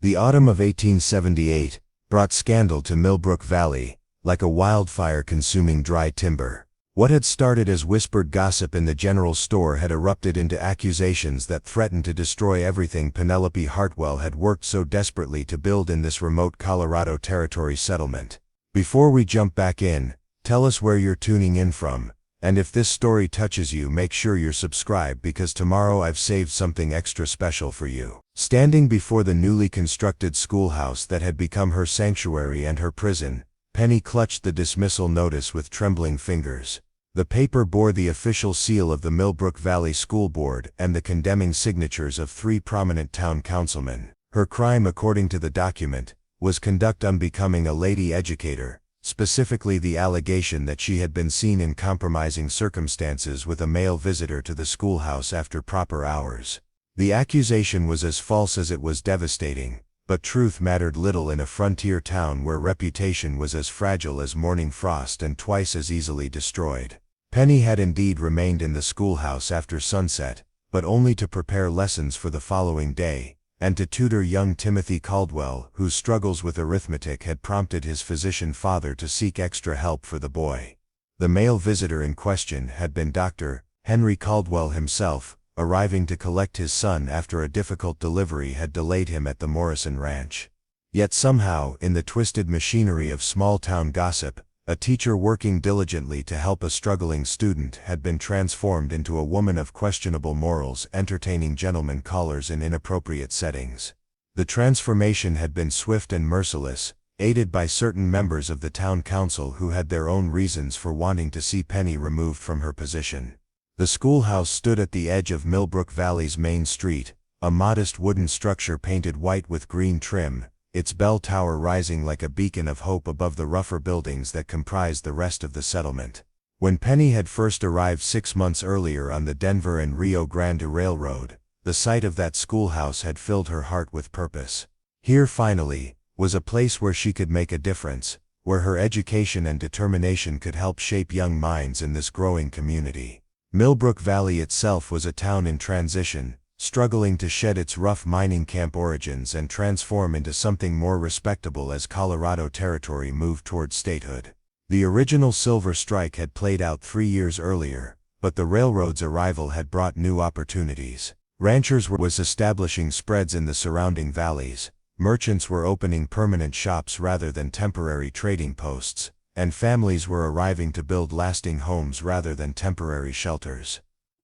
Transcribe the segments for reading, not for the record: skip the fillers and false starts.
The autumn of 1878 brought scandal to Millbrook Valley, like a wildfire consuming dry timber. What had started as whispered gossip in the general store had erupted into accusations that threatened to destroy everything Penelope Hartwell had worked so desperately to build in this remote Colorado Territory settlement. Before we jump back in, tell us where you're tuning in from, and if this story touches you, make sure you're subscribed because tomorrow I've saved something extra special for you. Standing before the newly constructed schoolhouse that had become her sanctuary and her prison, Penny clutched the dismissal notice with trembling fingers. The paper bore the official seal of the Millbrook Valley School Board and the condemning signatures of 3 prominent town councilmen. Her crime, according to the document, was conduct unbecoming a lady educator, specifically the allegation that she had been seen in compromising circumstances with a male visitor to the schoolhouse after proper hours. The accusation was as false as it was devastating, but truth mattered little in a frontier town where reputation was as fragile as morning frost and twice as easily destroyed. Penny had indeed remained in the schoolhouse after sunset, but only to prepare lessons for the following day, and to tutor young Timothy Caldwell, whose struggles with arithmetic had prompted his physician father to seek extra help for the boy. The male visitor in question had been Dr. Henry Caldwell himself, arriving to collect his son after a difficult delivery had delayed him at the Morrison Ranch. Yet somehow, in the twisted machinery of small-town gossip, a teacher working diligently to help a struggling student had been transformed into a woman of questionable morals, entertaining gentlemen callers in inappropriate settings. The transformation had been swift and merciless, aided by certain members of the town council who had their own reasons for wanting to see Penny removed from her position. The schoolhouse stood at the edge of Millbrook Valley's main street, a modest wooden structure painted white with green trim, its bell tower rising like a beacon of hope above the rougher buildings that comprised the rest of the settlement. When Penny had first arrived 6 months earlier on the Denver and Rio Grande Railroad, the sight of that schoolhouse had filled her heart with purpose. Here, finally, was a place where she could make a difference, where her education and determination could help shape young minds in this growing community. Millbrook Valley itself was a town in transition, struggling to shed its rough mining camp origins and transform into something more respectable as Colorado Territory moved toward statehood. The original Silver Strike had played out 3 years earlier, but the railroad's arrival had brought new opportunities. Ranchers were establishing spreads in the surrounding valleys, merchants were opening permanent shops rather than temporary trading posts, and families were arriving to build lasting homes rather than temporary shelters.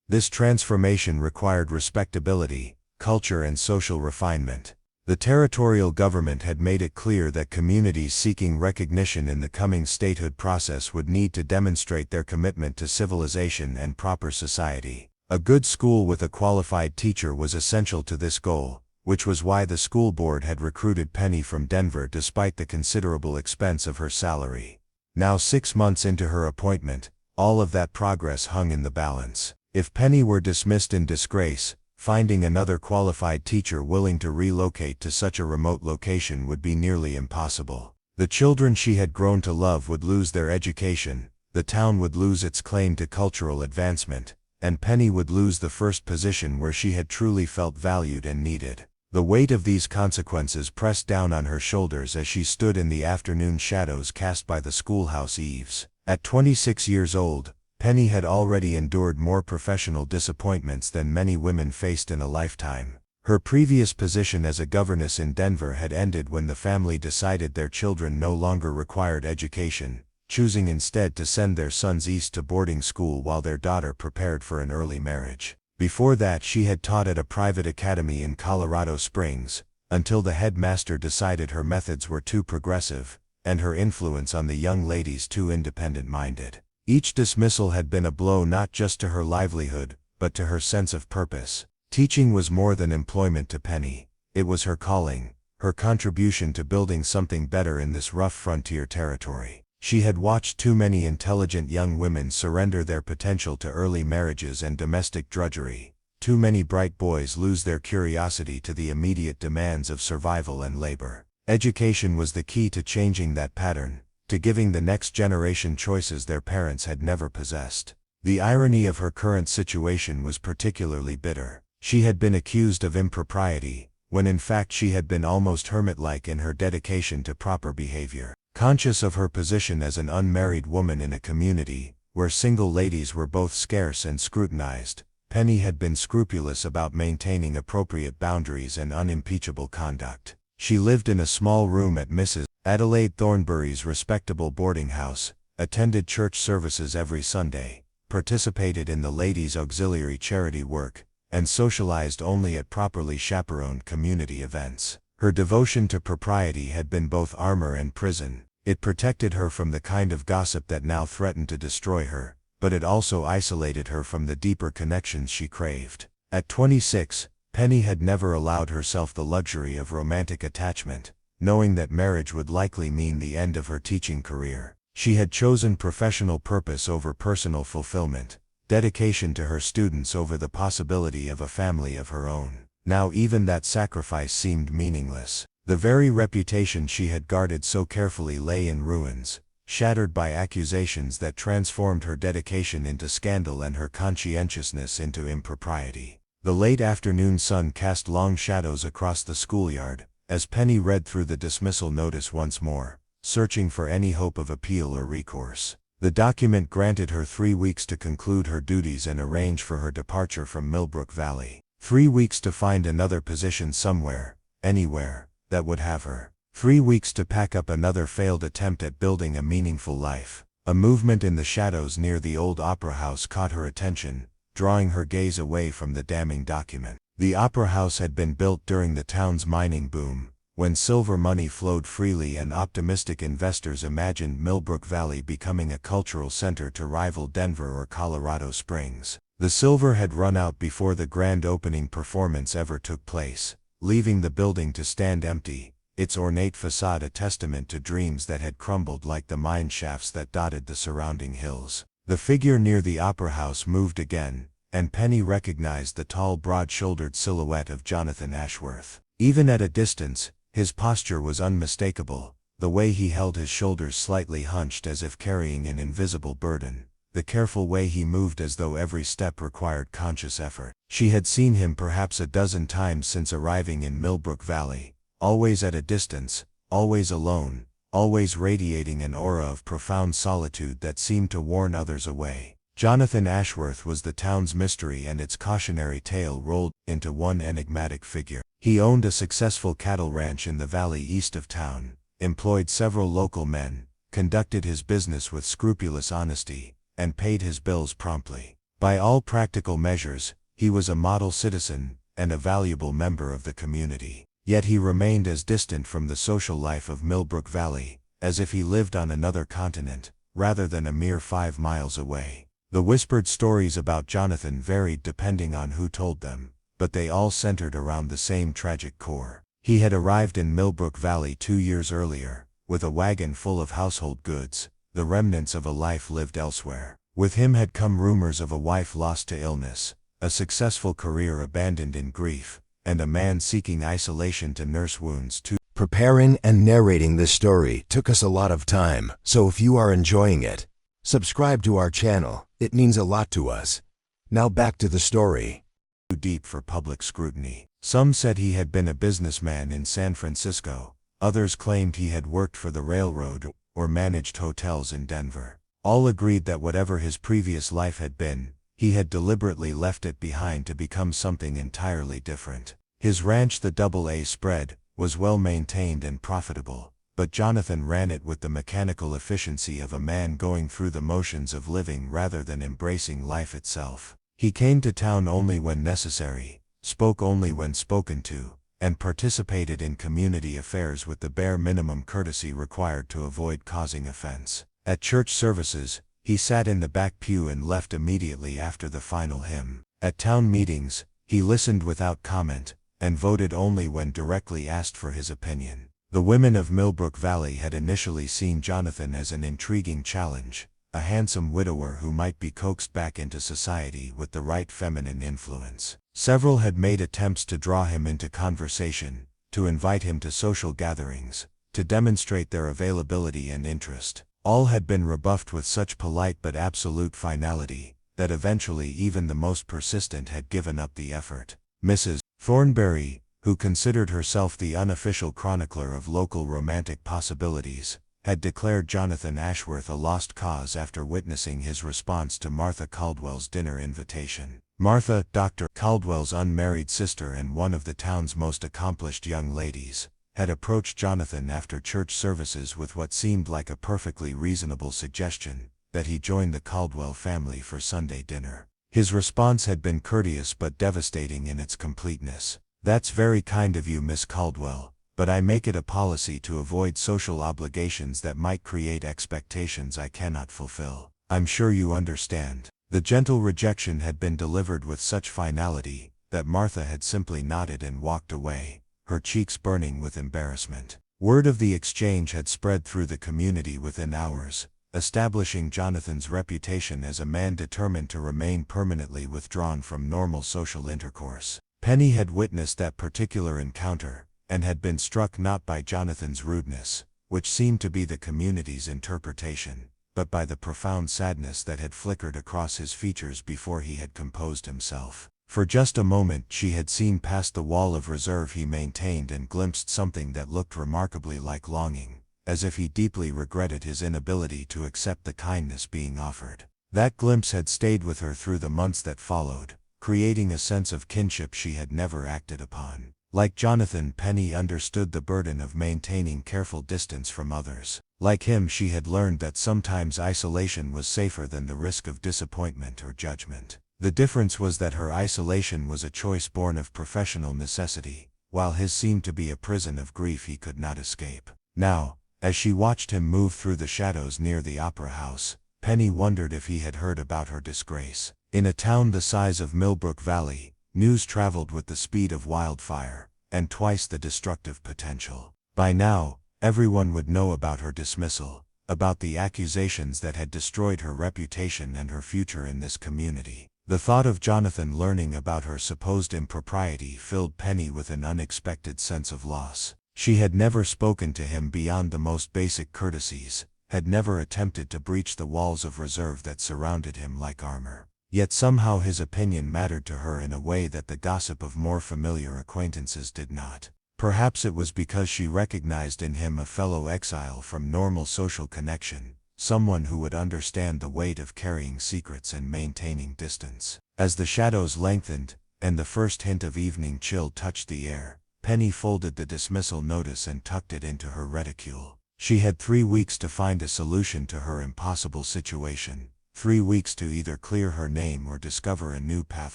This transformation required respectability, culture, and social refinement. The territorial government had made it clear that communities seeking recognition in the coming statehood process would need to demonstrate their commitment to civilization and proper society. A good school with a qualified teacher was essential to this goal, which was why the school board had recruited Penny from Denver despite the considerable expense of her salary. Now 6 months into her appointment, all of that progress hung in the balance. If Penny were dismissed in disgrace, finding another qualified teacher willing to relocate to such a remote location would be nearly impossible. The children she had grown to love would lose their education, the town would lose its claim to cultural advancement, and Penny would lose the first position where she had truly felt valued and needed. The weight of these consequences pressed down on her shoulders as she stood in the afternoon shadows cast by the schoolhouse eaves. At 26 years old, Penny had already endured more professional disappointments than many women faced in a lifetime. Her previous position as a governess in Denver had ended when the family decided their children no longer required education, choosing instead to send their sons east to boarding school while their daughter prepared for an early marriage. Before that, she had taught at a private academy in Colorado Springs, until the headmaster decided her methods were too progressive, and her influence on the young ladies too independent-minded. Each dismissal had been a blow not just to her livelihood, but to her sense of purpose. Teaching was more than employment to Penny, it was her calling, her contribution to building something better in this rough frontier territory. She had watched too many intelligent young women surrender their potential to early marriages and domestic drudgery, too many bright boys lose their curiosity to the immediate demands of survival and labor. Education was the key to changing that pattern, to giving the next generation choices their parents had never possessed. The irony of her current situation was particularly bitter. She had been accused of impropriety, when in fact she had been almost hermit-like in her dedication to proper behavior. Conscious of her position as an unmarried woman in a community where single ladies were both scarce and scrutinized, Penny had been scrupulous about maintaining appropriate boundaries and unimpeachable conduct. She lived in a small room at Mrs. Adelaide Thornbury's respectable boarding house, attended church services every Sunday, participated in the ladies' auxiliary charity work, and socialized only at properly chaperoned community events. Her devotion to propriety had been both armor and prison. It protected her from the kind of gossip that now threatened to destroy her, but it also isolated her from the deeper connections she craved. At 26, Penny had never allowed herself the luxury of romantic attachment, knowing that marriage would likely mean the end of her teaching career. She had chosen professional purpose over personal fulfillment, dedication to her students over the possibility of a family of her own. Now even that sacrifice seemed meaningless. The very reputation she had guarded so carefully lay in ruins, shattered by accusations that transformed her dedication into scandal and her conscientiousness into impropriety. The late afternoon sun cast long shadows across the schoolyard, as Penny read through the dismissal notice once more, searching for any hope of appeal or recourse. The document granted her 3 weeks to conclude her duties and arrange for her departure from Millbrook Valley. 3 weeks to find another position somewhere, anywhere, that would have her. 3 weeks to pack up another failed attempt at building a meaningful life. A movement in the shadows near the old opera house caught her attention, drawing her gaze away from the damning document. The opera house had been built during the town's mining boom, when silver money flowed freely and optimistic investors imagined Millbrook Valley becoming a cultural center to rival Denver or Colorado Springs. The silver had run out before the grand opening performance ever took place, leaving the building to stand empty, its ornate facade a testament to dreams that had crumbled like the mine shafts that dotted the surrounding hills. The figure near the opera house moved again, and Penny recognized the tall, broad-shouldered silhouette of Jonathan Ashworth. Even at a distance, his posture was unmistakable, the way he held his shoulders slightly hunched as if carrying an invisible burden, the careful way he moved as though every step required conscious effort. She had seen him perhaps a dozen times since arriving in Millbrook Valley, always at a distance, always alone, always radiating an aura of profound solitude that seemed to warn others away. Jonathan Ashworth was the town's mystery, and its cautionary tale rolled into one enigmatic figure. He owned a successful cattle ranch in the valley east of town, employed several local men, conducted his business with scrupulous honesty, and paid his bills promptly. By all practical measures, he was a model citizen and a valuable member of the community. Yet he remained as distant from the social life of Millbrook Valley, as if he lived on another continent, rather than a mere 5 miles away. The whispered stories about Jonathan varied depending on who told them, but they all centered around the same tragic core. He had arrived in Millbrook Valley 2 years earlier, with a wagon full of household goods, the remnants of a life lived elsewhere. With him had come rumors of a wife lost to illness, a successful career abandoned in grief, and a man seeking isolation to nurse wounds too. Preparing and narrating this story took us a lot of time, so if you are enjoying it, subscribe to our channel. It means a lot to us. Now back to the story. Too deep for public scrutiny. Some said he had been a businessman in San Francisco, others claimed he had worked for the railroad or managed hotels in Denver. All agreed that whatever his previous life had been, he had deliberately left it behind to become something entirely different. His ranch, the AA Spread, was well maintained and profitable, but Jonathan ran it with the mechanical efficiency of a man going through the motions of living rather than embracing life itself. He came to town only when necessary, spoke only when spoken to, and participated in community affairs with the bare minimum courtesy required to avoid causing offense. At church services, he sat in the back pew and left immediately after the final hymn. At town meetings, he listened without comment, and voted only when directly asked for his opinion. The women of Millbrook Valley had initially seen Jonathan as an intriguing challenge, a handsome widower who might be coaxed back into society with the right feminine influence. Several had made attempts to draw him into conversation, to invite him to social gatherings, to demonstrate their availability and interest. All had been rebuffed with such polite but absolute finality, that eventually even the most persistent had given up the effort. Mrs. Thornbury, who considered herself the unofficial chronicler of local romantic possibilities, had declared Jonathan Ashworth a lost cause after witnessing his response to Martha Caldwell's dinner invitation. Martha, Dr. Caldwell's unmarried sister and one of the town's most accomplished young ladies, had approached Jonathan after church services with what seemed like a perfectly reasonable suggestion, that he join the Caldwell family for Sunday dinner. His response had been courteous but devastating in its completeness. "That's very kind of you, Miss Caldwell, but I make it a policy to avoid social obligations that might create expectations I cannot fulfill. I'm sure you understand." The gentle rejection had been delivered with such finality that Martha had simply nodded and walked away, her cheeks burning with embarrassment. Word of the exchange had spread through the community within hours, establishing Jonathan's reputation as a man determined to remain permanently withdrawn from normal social intercourse. Penny had witnessed that particular encounter, and had been struck not by Jonathan's rudeness, which seemed to be the community's interpretation, but by the profound sadness that had flickered across his features before he had composed himself. For just a moment she had seen past the wall of reserve he maintained and glimpsed something that looked remarkably like longing, as if he deeply regretted his inability to accept the kindness being offered. That glimpse had stayed with her through the months that followed, creating a sense of kinship she had never acted upon. Like Jonathan, Penny understood the burden of maintaining careful distance from others. Like him, she had learned that sometimes isolation was safer than the risk of disappointment or judgment. The difference was that her isolation was a choice born of professional necessity, while his seemed to be a prison of grief he could not escape. Now, as she watched him move through the shadows near the Opera House, Penny wondered if he had heard about her disgrace. In a town the size of Millbrook Valley, news traveled with the speed of wildfire, and twice the destructive potential. By now, everyone would know about her dismissal, about the accusations that had destroyed her reputation and her future in this community. The thought of Jonathan learning about her supposed impropriety filled Penny with an unexpected sense of loss. She had never spoken to him beyond the most basic courtesies, had never attempted to breach the walls of reserve that surrounded him like armor. Yet somehow his opinion mattered to her in a way that the gossip of more familiar acquaintances did not. Perhaps it was because she recognized in him a fellow exile from normal social connection, someone who would understand the weight of carrying secrets and maintaining distance. As the shadows lengthened, and the first hint of evening chill touched the air, Penny folded the dismissal notice and tucked it into her reticule. She had 3 weeks to find a solution to her impossible situation. 3 weeks to either clear her name or discover a new path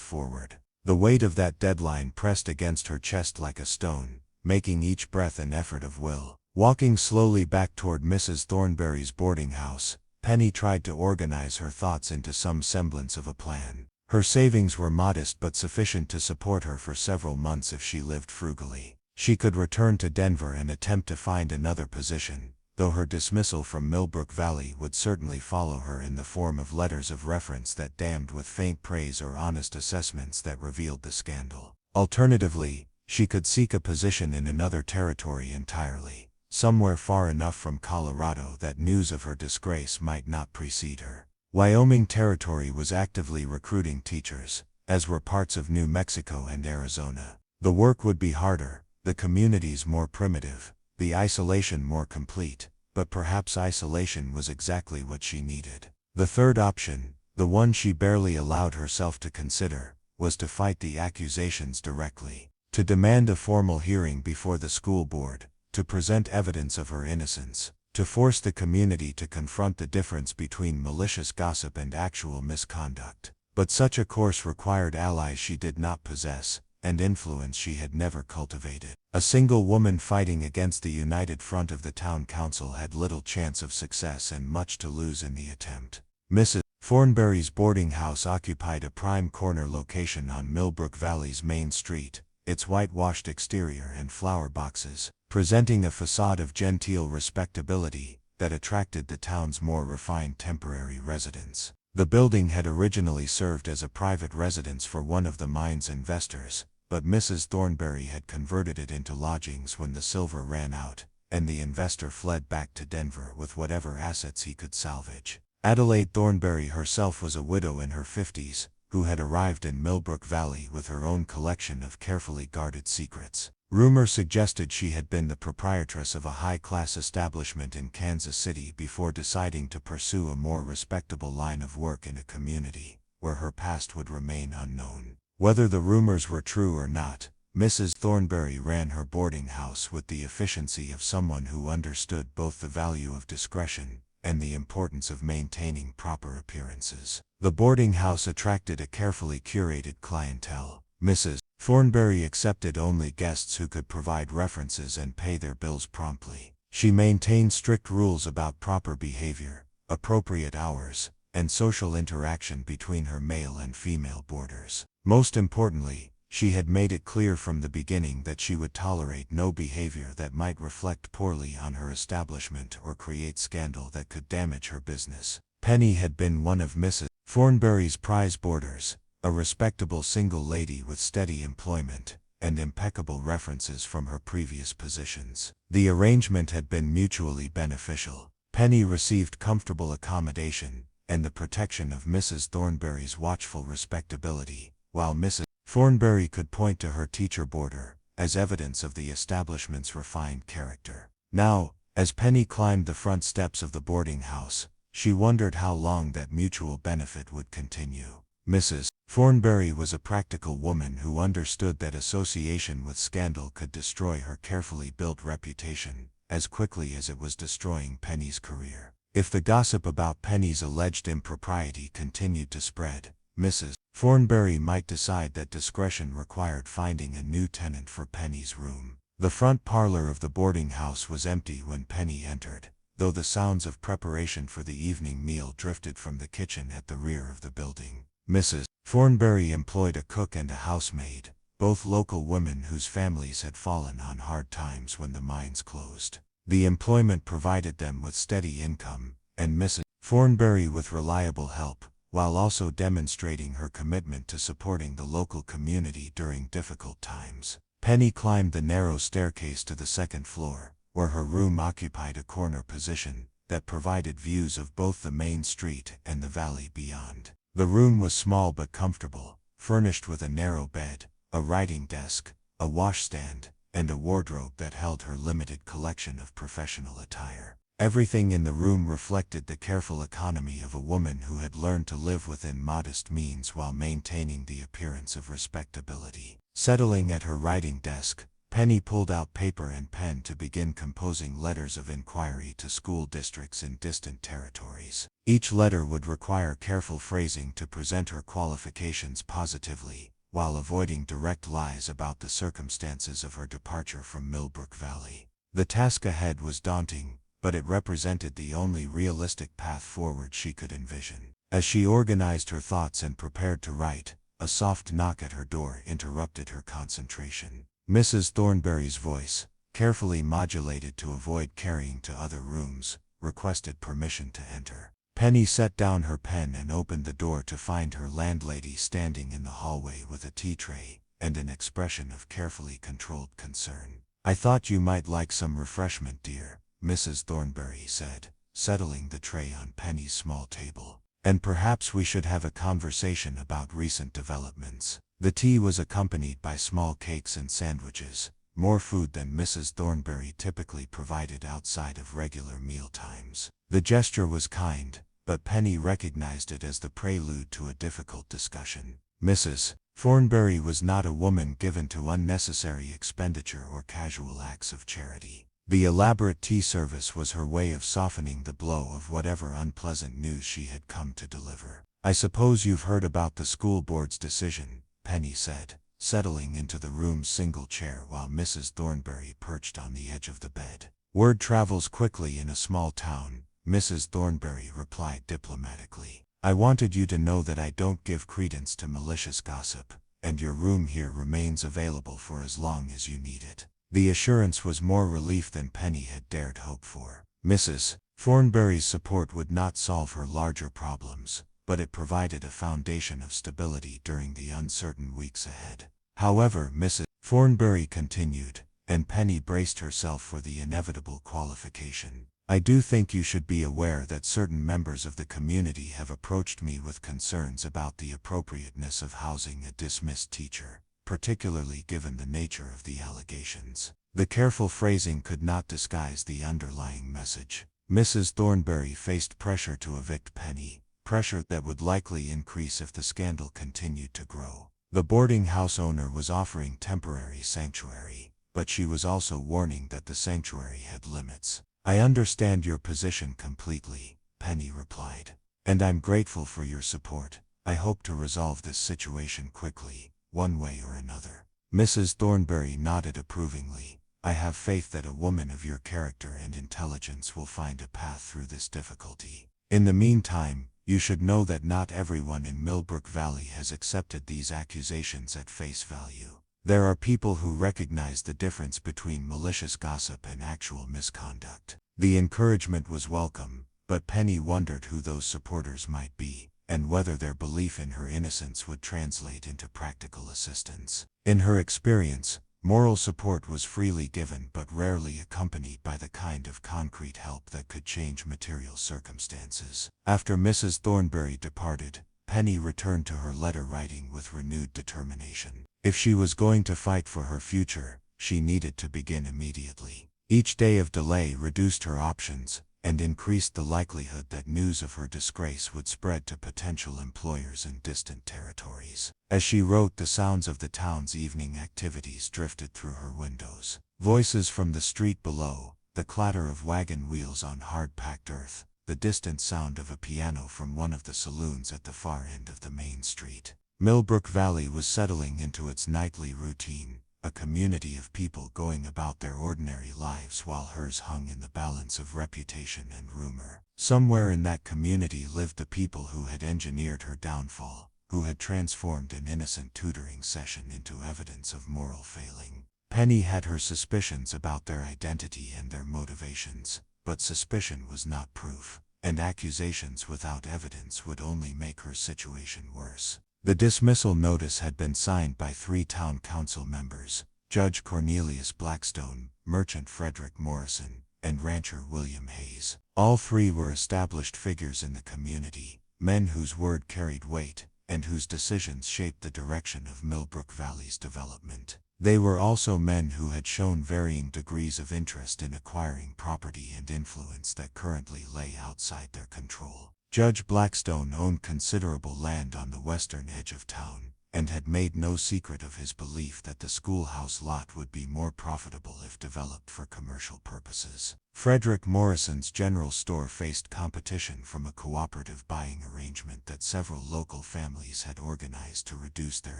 forward. The weight of that deadline pressed against her chest like a stone, making each breath an effort of will. Walking slowly back toward Mrs. Thornberry's boarding house, Penny tried to organize her thoughts into some semblance of a plan. Her savings were modest but sufficient to support her for several months if she lived frugally. She could return to Denver and attempt to find another position, though her dismissal from Millbrook Valley would certainly follow her in the form of letters of reference that damned with faint praise or honest assessments that revealed the scandal. Alternatively, she could seek a position in another territory entirely, somewhere far enough from Colorado that news of her disgrace might not precede her. Wyoming Territory was actively recruiting teachers, as were parts of New Mexico and Arizona. The work would be harder, the communities more primitive, the isolation more complete, but perhaps isolation was exactly what she needed. The third option, the one she barely allowed herself to consider, was to fight the accusations directly, to demand a formal hearing before the school board, to present evidence of her innocence, to force the community to confront the difference between malicious gossip and actual misconduct. But such a course required allies she did not possess, and influence she had never cultivated. A single woman fighting against the united front of the town council had little chance of success and much to lose in the attempt. Mrs. Thornberry's boarding house occupied a prime corner location on Millbrook Valley's main street, its whitewashed exterior and flower boxes, presenting a facade of genteel respectability that attracted the town's more refined temporary residents. The building had originally served as a private residence for one of the mine's investors, but Mrs. Thornberry had converted it into lodgings when the silver ran out, and the investor fled back to Denver with whatever assets he could salvage. Adelaide Thornberry herself was a widow in her 50s, who had arrived in Millbrook Valley with her own collection of carefully guarded secrets. Rumor suggested she had been the proprietress of a high-class establishment in Kansas City before deciding to pursue a more respectable line of work in a community where her past would remain unknown. Whether the rumors were true or not, Mrs. Thornberry ran her boarding house with the efficiency of someone who understood both the value of discretion and the importance of maintaining proper appearances. The boarding house attracted a carefully curated clientele. Mrs. Thornberry accepted only guests who could provide references and pay their bills promptly. She maintained strict rules about proper behavior, appropriate hours, and social interaction between her male and female boarders. Most importantly, she had made it clear from the beginning that she would tolerate no behavior that might reflect poorly on her establishment or create scandal that could damage her business. Penny had been one of Mrs. Thornberry's prize boarders, a respectable single lady with steady employment and impeccable references from her previous positions. The arrangement had been mutually beneficial. Penny received comfortable accommodation and the protection of Mrs. Thornberry's watchful respectability, while Mrs. Thornberry could point to her teacher boarder as evidence of the establishment's refined character. Now, as Penny climbed the front steps of the boarding house, she wondered how long that mutual benefit would continue. Mrs. Thornberry was a practical woman who understood that association with scandal could destroy her carefully built reputation as quickly as it was destroying Penny's career. If the gossip about Penny's alleged impropriety continued to spread, Mrs. Thornberry might decide that discretion required finding a new tenant for Penny's room. The front parlor of the boarding house was empty when Penny entered, though the sounds of preparation for the evening meal drifted from the kitchen at the rear of the building. Mrs. Thornberry employed a cook and a housemaid, both local women whose families had fallen on hard times when the mines closed. The employment provided them with steady income, and Mrs. Thornberry with reliable help, while also demonstrating her commitment to supporting the local community during difficult times. Penny climbed the narrow staircase to the second floor, where her room occupied a corner position that provided views of both the main street and the valley beyond. The room was small but comfortable, furnished with a narrow bed, a writing desk, a washstand, and a wardrobe that held her limited collection of professional attire. Everything in the room reflected the careful economy of a woman who had learned to live within modest means while maintaining the appearance of respectability. Settling at her writing desk, Penny pulled out paper and pen to begin composing letters of inquiry to school districts in distant territories. Each letter would require careful phrasing to present her qualifications positively, while avoiding direct lies about the circumstances of her departure from Millbrook Valley. The task ahead was daunting, but it represented the only realistic path forward she could envision. As she organized her thoughts and prepared to write, a soft knock at her door interrupted her concentration. Mrs. Thornberry's voice, carefully modulated to avoid carrying to other rooms, requested permission to enter. Penny set down her pen and opened the door to find her landlady standing in the hallway with a tea tray and an expression of carefully controlled concern. "I thought you might like some refreshment, dear," Mrs. Thornberry said, settling the tray on Penny's small table. "And perhaps we should have a conversation about recent developments." The tea was accompanied by small cakes and sandwiches, more food than Mrs. Thornberry typically provided outside of regular meal times. The gesture was kind, but Penny recognized it as the prelude to a difficult discussion. Mrs. Thornberry was not a woman given to unnecessary expenditure or casual acts of charity. The elaborate tea service was her way of softening the blow of whatever unpleasant news she had come to deliver. "I suppose you've heard about the school board's decision," Penny said, settling into the room's single chair while Mrs. Thornberry perched on the edge of the bed. "Word travels quickly in a small town," Mrs. Thornberry replied diplomatically. "I wanted you to know that I don't give credence to malicious gossip, and your room here remains available for as long as you need it." The assurance was more relief than Penny had dared hope for. Mrs. Thornberry's support would not solve her larger problems, but it provided a foundation of stability during the uncertain weeks ahead. However, Mrs. Thornberry continued, and Penny braced herself for the inevitable qualification. "I do think you should be aware that certain members of the community have approached me with concerns about the appropriateness of housing a dismissed teacher." particularly given the nature of the allegations. The careful phrasing could not disguise the underlying message. Mrs. Thornberry faced pressure to evict Penny, pressure that would likely increase if the scandal continued to grow. The boarding house owner was offering temporary sanctuary, but she was also warning that the sanctuary had limits. "I understand your position completely," Penny replied, "and I'm grateful for your support. I hope to resolve this situation quickly, one way or another." Mrs. Thornberry nodded approvingly. "I have faith that a woman of your character and intelligence will find a path through this difficulty. In the meantime, you should know that not everyone in Millbrook Valley has accepted these accusations at face value. There are people who recognize the difference between malicious gossip and actual misconduct." The encouragement was welcome, but Penny wondered who those supporters might be, and whether their belief in her innocence would translate into practical assistance. In her experience, moral support was freely given but rarely accompanied by the kind of concrete help that could change material circumstances. After Mrs. Thornberry departed, Penny returned to her letter writing with renewed determination. If she was going to fight for her future, she needed to begin immediately. Each day of delay reduced her options and increased the likelihood that news of her disgrace would spread to potential employers in distant territories. As she wrote, the sounds of the town's evening activities drifted through her windows. Voices from the street below, the clatter of wagon wheels on hard-packed earth, the distant sound of a piano from one of the saloons at the far end of the main street. Millbrook Valley was settling into its nightly routine, a community of people going about their ordinary lives while hers hung in the balance of reputation and rumor. Somewhere in that community lived the people who had engineered her downfall, who had transformed an innocent tutoring session into evidence of moral failing. Penny had her suspicions about their identity and their motivations, but suspicion was not proof, and accusations without evidence would only make her situation worse. The dismissal notice had been signed by 3 town council members, Judge Cornelius Blackstone, Merchant Frederick Morrison, and rancher William Hayes. All 3 were established figures in the community, men whose word carried weight, and whose decisions shaped the direction of Millbrook Valley's development. They were also men who had shown varying degrees of interest in acquiring property and influence that currently lay outside their control. Judge Blackstone owned considerable land on the western edge of town, and had made no secret of his belief that the schoolhouse lot would be more profitable if developed for commercial purposes. Frederick Morrison's general store faced competition from a cooperative buying arrangement that several local families had organized to reduce their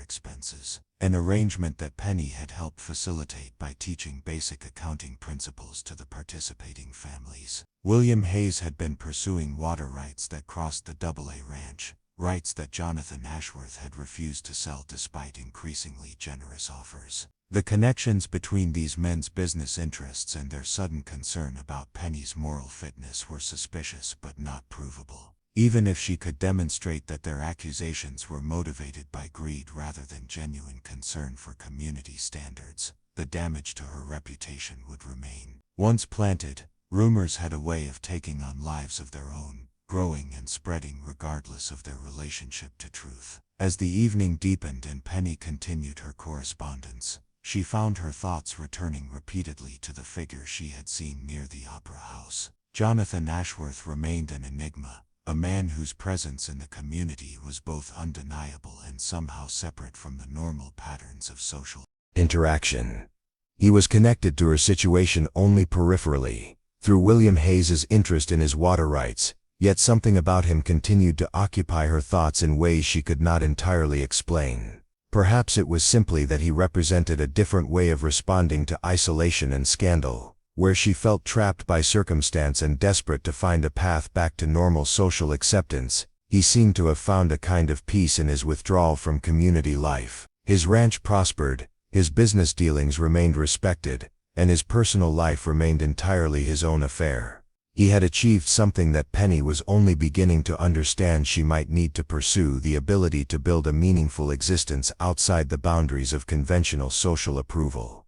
expenses, an arrangement that Penny had helped facilitate by teaching basic accounting principles to the participating families. William Hayes had been pursuing water rights that crossed the AA Ranch, rights that Jonathan Ashworth had refused to sell despite increasingly generous offers. The connections between these men's business interests and their sudden concern about Penny's moral fitness were suspicious but not provable. Even if she could demonstrate that their accusations were motivated by greed rather than genuine concern for community standards, the damage to her reputation would remain. Once planted, rumors had a way of taking on lives of their own, growing and spreading regardless of their relationship to truth. As the evening deepened and Penny continued her correspondence, she found her thoughts returning repeatedly to the figure she had seen near the Opera House. Jonathan Ashworth remained an enigma, a man whose presence in the community was both undeniable and somehow separate from the normal patterns of social interaction. He was connected to her situation only peripherally, through William Hayes's interest in his water rights, yet something about him continued to occupy her thoughts in ways she could not entirely explain. Perhaps it was simply that he represented a different way of responding to isolation and scandal, where she felt trapped by circumstance and desperate to find a path back to normal social acceptance. He seemed to have found a kind of peace in his withdrawal from community life. His ranch prospered, his business dealings remained respected, and his personal life remained entirely his own affair. He had achieved something that Penny was only beginning to understand she might need to pursue: the ability to build a meaningful existence outside the boundaries of conventional social approval.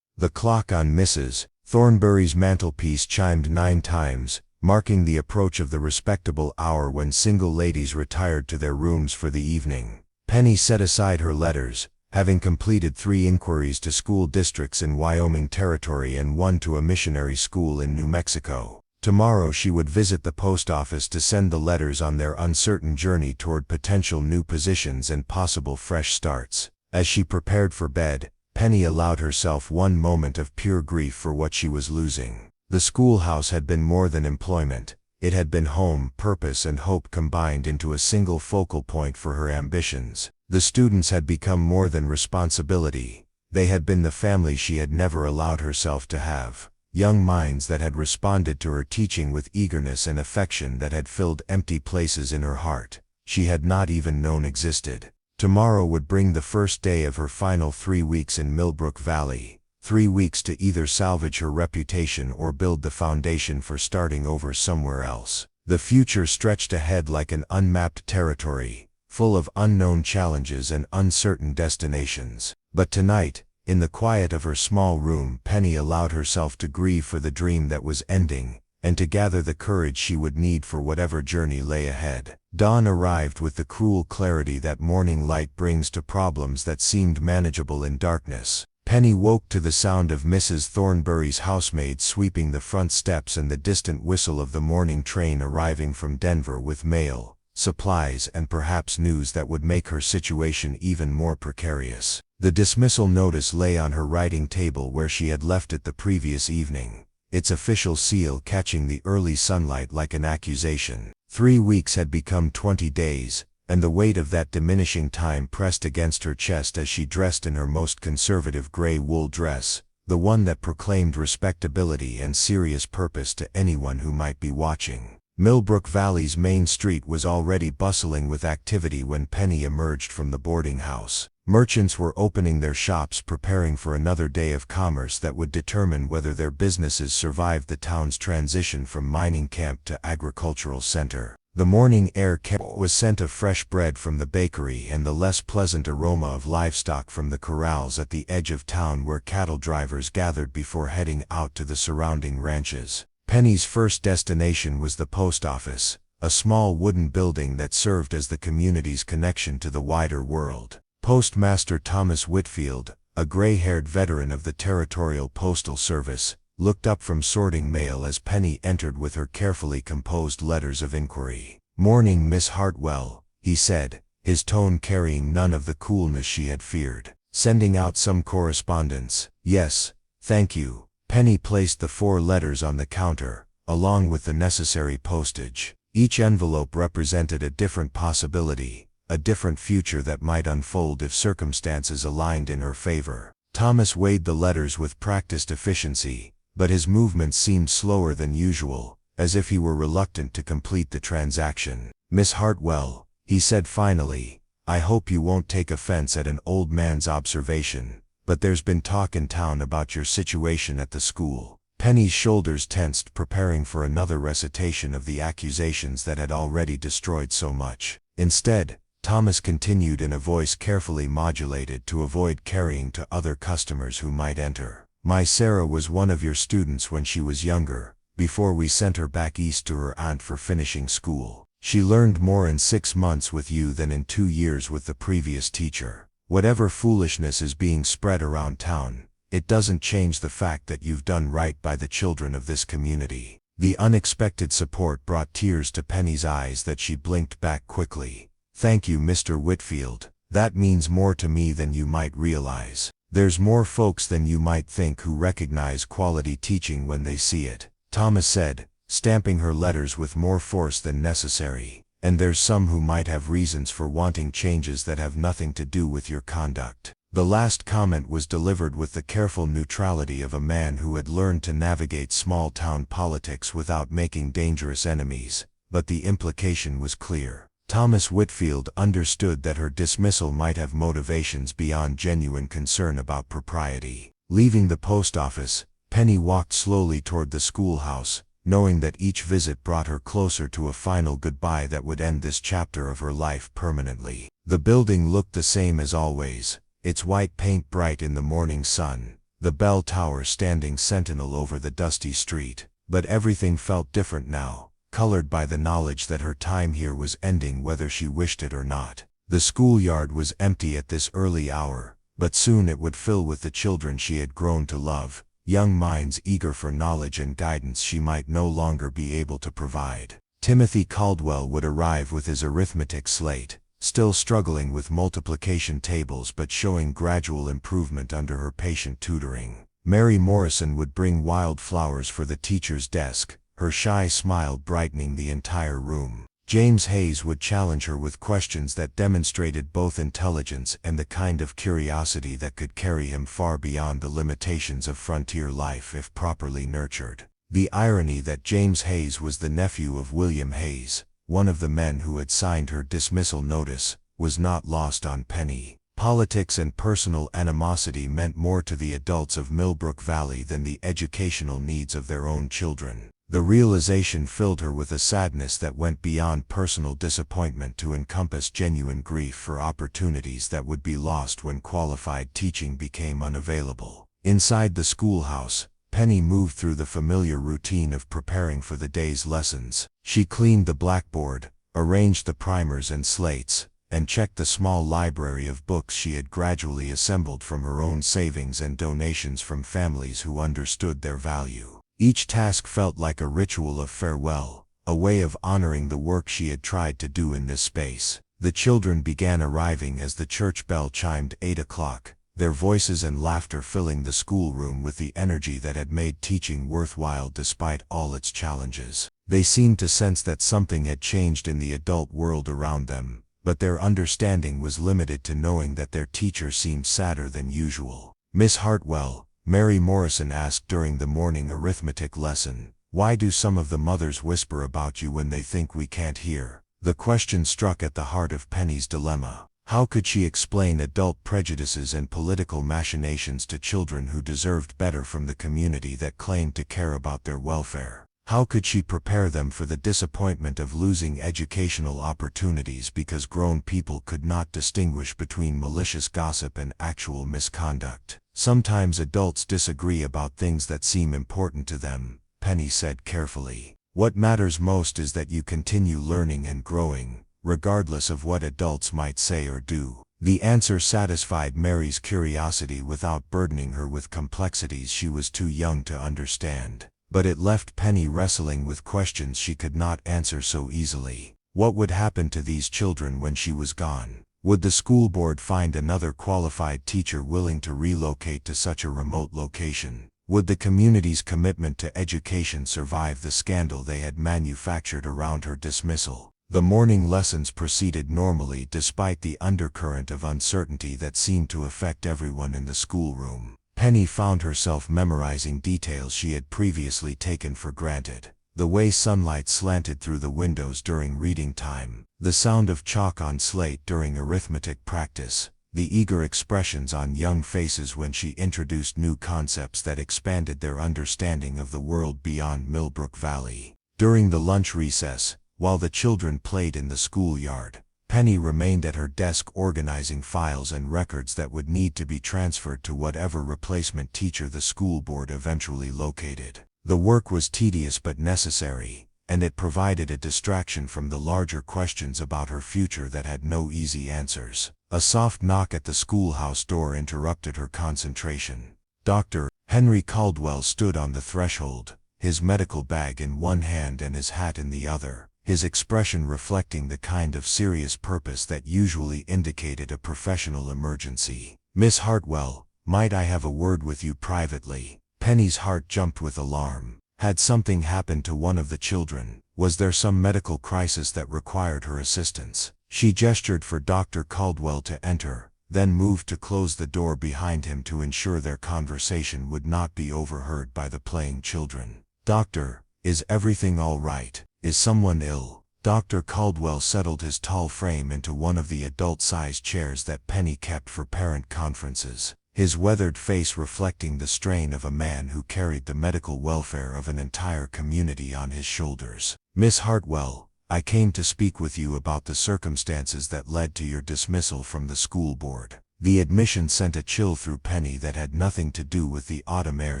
The clock on Mrs. Thornberry's mantelpiece chimed 9 times, marking the approach of the respectable hour when single ladies retired to their rooms for the evening. Penny set aside her letters, having completed 3 inquiries to school districts in Wyoming Territory and 1 to a missionary school in New Mexico. Tomorrow she would visit the post office to send the letters on their uncertain journey toward potential new positions and possible fresh starts. As she prepared for bed, Penny allowed herself one moment of pure grief for what she was losing. The schoolhouse had been more than employment. It had been home, purpose, and hope combined into a single focal point for her ambitions. The students had become more than responsibility. They had been the family she had never allowed herself to have. Young minds that had responded to her teaching with eagerness and affection that had filled empty places in her heart she had not even known existed. Tomorrow would bring the first day of her final 3 weeks in Millbrook Valley. 3 weeks to either salvage her reputation or build the foundation for starting over somewhere else. The future stretched ahead like an unmapped territory, full of unknown challenges and uncertain destinations. But tonight, in the quiet of her small room, Penny allowed herself to grieve for the dream that was ending, and to gather the courage she would need for whatever journey lay ahead. Dawn arrived with the cruel clarity that morning light brings to problems that seemed manageable in darkness. Penny woke to the sound of Mrs. Thornbury's housemaid sweeping the front steps and the distant whistle of the morning train arriving from Denver with mail, supplies, and perhaps news that would make her situation even more precarious. The dismissal notice lay on her writing table where she had left it the previous evening, its official seal catching the early sunlight like an accusation. 3 weeks had become 20 days, and the weight of that diminishing time pressed against her chest as she dressed in her most conservative gray wool dress, the one that proclaimed respectability and serious purpose to anyone who might be watching. Millbrook Valley's main street was already bustling with activity when Penny emerged from the boarding house. Merchants were opening their shops, preparing for another day of commerce that would determine whether their businesses survived the town's transition from mining camp to agricultural center. The morning air was scent of fresh bread from the bakery and the less pleasant aroma of livestock from the corrals at the edge of town where cattle drivers gathered before heading out to the surrounding ranches. Penny's first destination was the post office, a small wooden building that served as the community's connection to the wider world. Postmaster Thomas Whitfield, a gray-haired veteran of the Territorial Postal Service, looked up from sorting mail as Penny entered with her carefully composed letters of inquiry. "Morning, Miss Hartwell," he said, his tone carrying none of the coolness she had feared. "Sending out some correspondence?" "Yes, thank you." Penny placed the 4 letters on the counter, along with the necessary postage. Each envelope represented a different possibility, a different future that might unfold if circumstances aligned in her favor. Thomas weighed the letters with practiced efficiency, but his movements seemed slower than usual, as if he were reluctant to complete the transaction. "Miss Hartwell," he said finally, "I hope you won't take offense at an old man's observation, but there's been talk in town about your situation at the school." Penny's shoulders tensed, preparing for another recitation of the accusations that had already destroyed so much. Instead, Thomas continued in a voice carefully modulated to avoid carrying to other customers who might enter. "My Sarah was one of your students when she was younger, before we sent her back east to her aunt for finishing school. She learned more in 6 months with you than in 2 years with the previous teacher. Whatever foolishness is being spread around town, it doesn't change the fact that you've done right by the children of this community." The unexpected support brought tears to Penny's eyes that she blinked back quickly. "Thank you, Mr. Whitfield. That means more to me than you might realize. There's more folks than you might think who recognize quality teaching when they see it," Thomas said, stamping her letters with more force than necessary. "And there's some who might have reasons for wanting changes that have nothing to do with your conduct." The last comment was delivered with the careful neutrality of a man who had learned to navigate small-town politics without making dangerous enemies, but the implication was clear. Thomas Whitfield understood that her dismissal might have motivations beyond genuine concern about propriety. Leaving the post office, Penny walked slowly toward the schoolhouse, knowing that each visit brought her closer to a final goodbye that would end this chapter of her life permanently. The building looked the same as always, its white paint bright in the morning sun, the bell tower standing sentinel over the dusty street. But everything felt different now, colored by the knowledge that her time here was ending whether she wished it or not. The schoolyard was empty at this early hour, but soon it would fill with the children she had grown to love, young minds eager for knowledge and guidance she might no longer be able to provide. Timothy Caldwell would arrive with his arithmetic slate, still struggling with multiplication tables but showing gradual improvement under her patient tutoring. Mary Morrison would bring wildflowers for the teacher's desk, her shy smile brightening the entire room. James Hayes would challenge her with questions that demonstrated both intelligence and the kind of curiosity that could carry him far beyond the limitations of frontier life if properly nurtured. The irony that James Hayes was the nephew of William Hayes, one of the men who had signed her dismissal notice, was not lost on Penny. Politics and personal animosity meant more to the adults of Millbrook Valley than the educational needs of their own children. The realization filled her with a sadness that went beyond personal disappointment to encompass genuine grief for opportunities that would be lost when qualified teaching became unavailable. Inside the schoolhouse, Penny moved through the familiar routine of preparing for the day's lessons. She cleaned the blackboard, arranged the primers and slates, and checked the small library of books she had gradually assembled from her own savings and donations from families who understood their value. Each task felt like a ritual of farewell, a way of honoring the work she had tried to do in this space. The children began arriving as the church bell chimed 8 o'clock, their voices and laughter filling the schoolroom with the energy that had made teaching worthwhile despite all its challenges. They seemed to sense that something had changed in the adult world around them, but their understanding was limited to knowing that their teacher seemed sadder than usual. "Miss Hartwell," Mary Morrison asked during the morning arithmetic lesson, "why do some of the mothers whisper about you when they think we can't hear?" The question struck at the heart of Penny's dilemma. How could she explain adult prejudices and political machinations to children who deserved better from the community that claimed to care about their welfare? How could she prepare them for the disappointment of losing educational opportunities because grown people could not distinguish between malicious gossip and actual misconduct? "Sometimes adults disagree about things that seem important to them," Penny said carefully. "What matters most is that you continue learning and growing, regardless of what adults might say or do." The answer satisfied Mary's curiosity without burdening her with complexities she was too young to understand. But it left Penny wrestling with questions she could not answer so easily. What would happen to these children when she was gone? Would the school board find another qualified teacher willing to relocate to such a remote location? Would the community's commitment to education survive the scandal they had manufactured around her dismissal? The morning lessons proceeded normally despite the undercurrent of uncertainty that seemed to affect everyone in the schoolroom. Penny found herself memorizing details she had previously taken for granted. The way sunlight slanted through the windows during reading time, the sound of chalk on slate during arithmetic practice, the eager expressions on young faces when she introduced new concepts that expanded their understanding of the world beyond Millbrook Valley. During the lunch recess, while the children played in the schoolyard, Penny remained at her desk organizing files and records that would need to be transferred to whatever replacement teacher the school board eventually located. The work was tedious but necessary, and it provided a distraction from the larger questions about her future that had no easy answers. A soft knock at the schoolhouse door interrupted her concentration. Dr. Henry Caldwell stood on the threshold, his medical bag in one hand and his hat in the other, his expression reflecting the kind of serious purpose that usually indicated a professional emergency. "Miss Hartwell, might I have a word with you privately?" Penny's heart jumped with alarm. Had something happened to one of the children? Was there some medical crisis that required her assistance? She gestured for Dr. Caldwell to enter, then moved to close the door behind him to ensure their conversation would not be overheard by the playing children. "Doctor, is everything all right? Is someone ill?" Dr. Caldwell settled his tall frame into one of the adult-sized chairs that Penny kept for parent conferences, his weathered face reflecting the strain of a man who carried the medical welfare of an entire community on his shoulders. "Miss Hartwell, I came to speak with you about the circumstances that led to your dismissal from the school board." The admission sent a chill through Penny that had nothing to do with the autumn air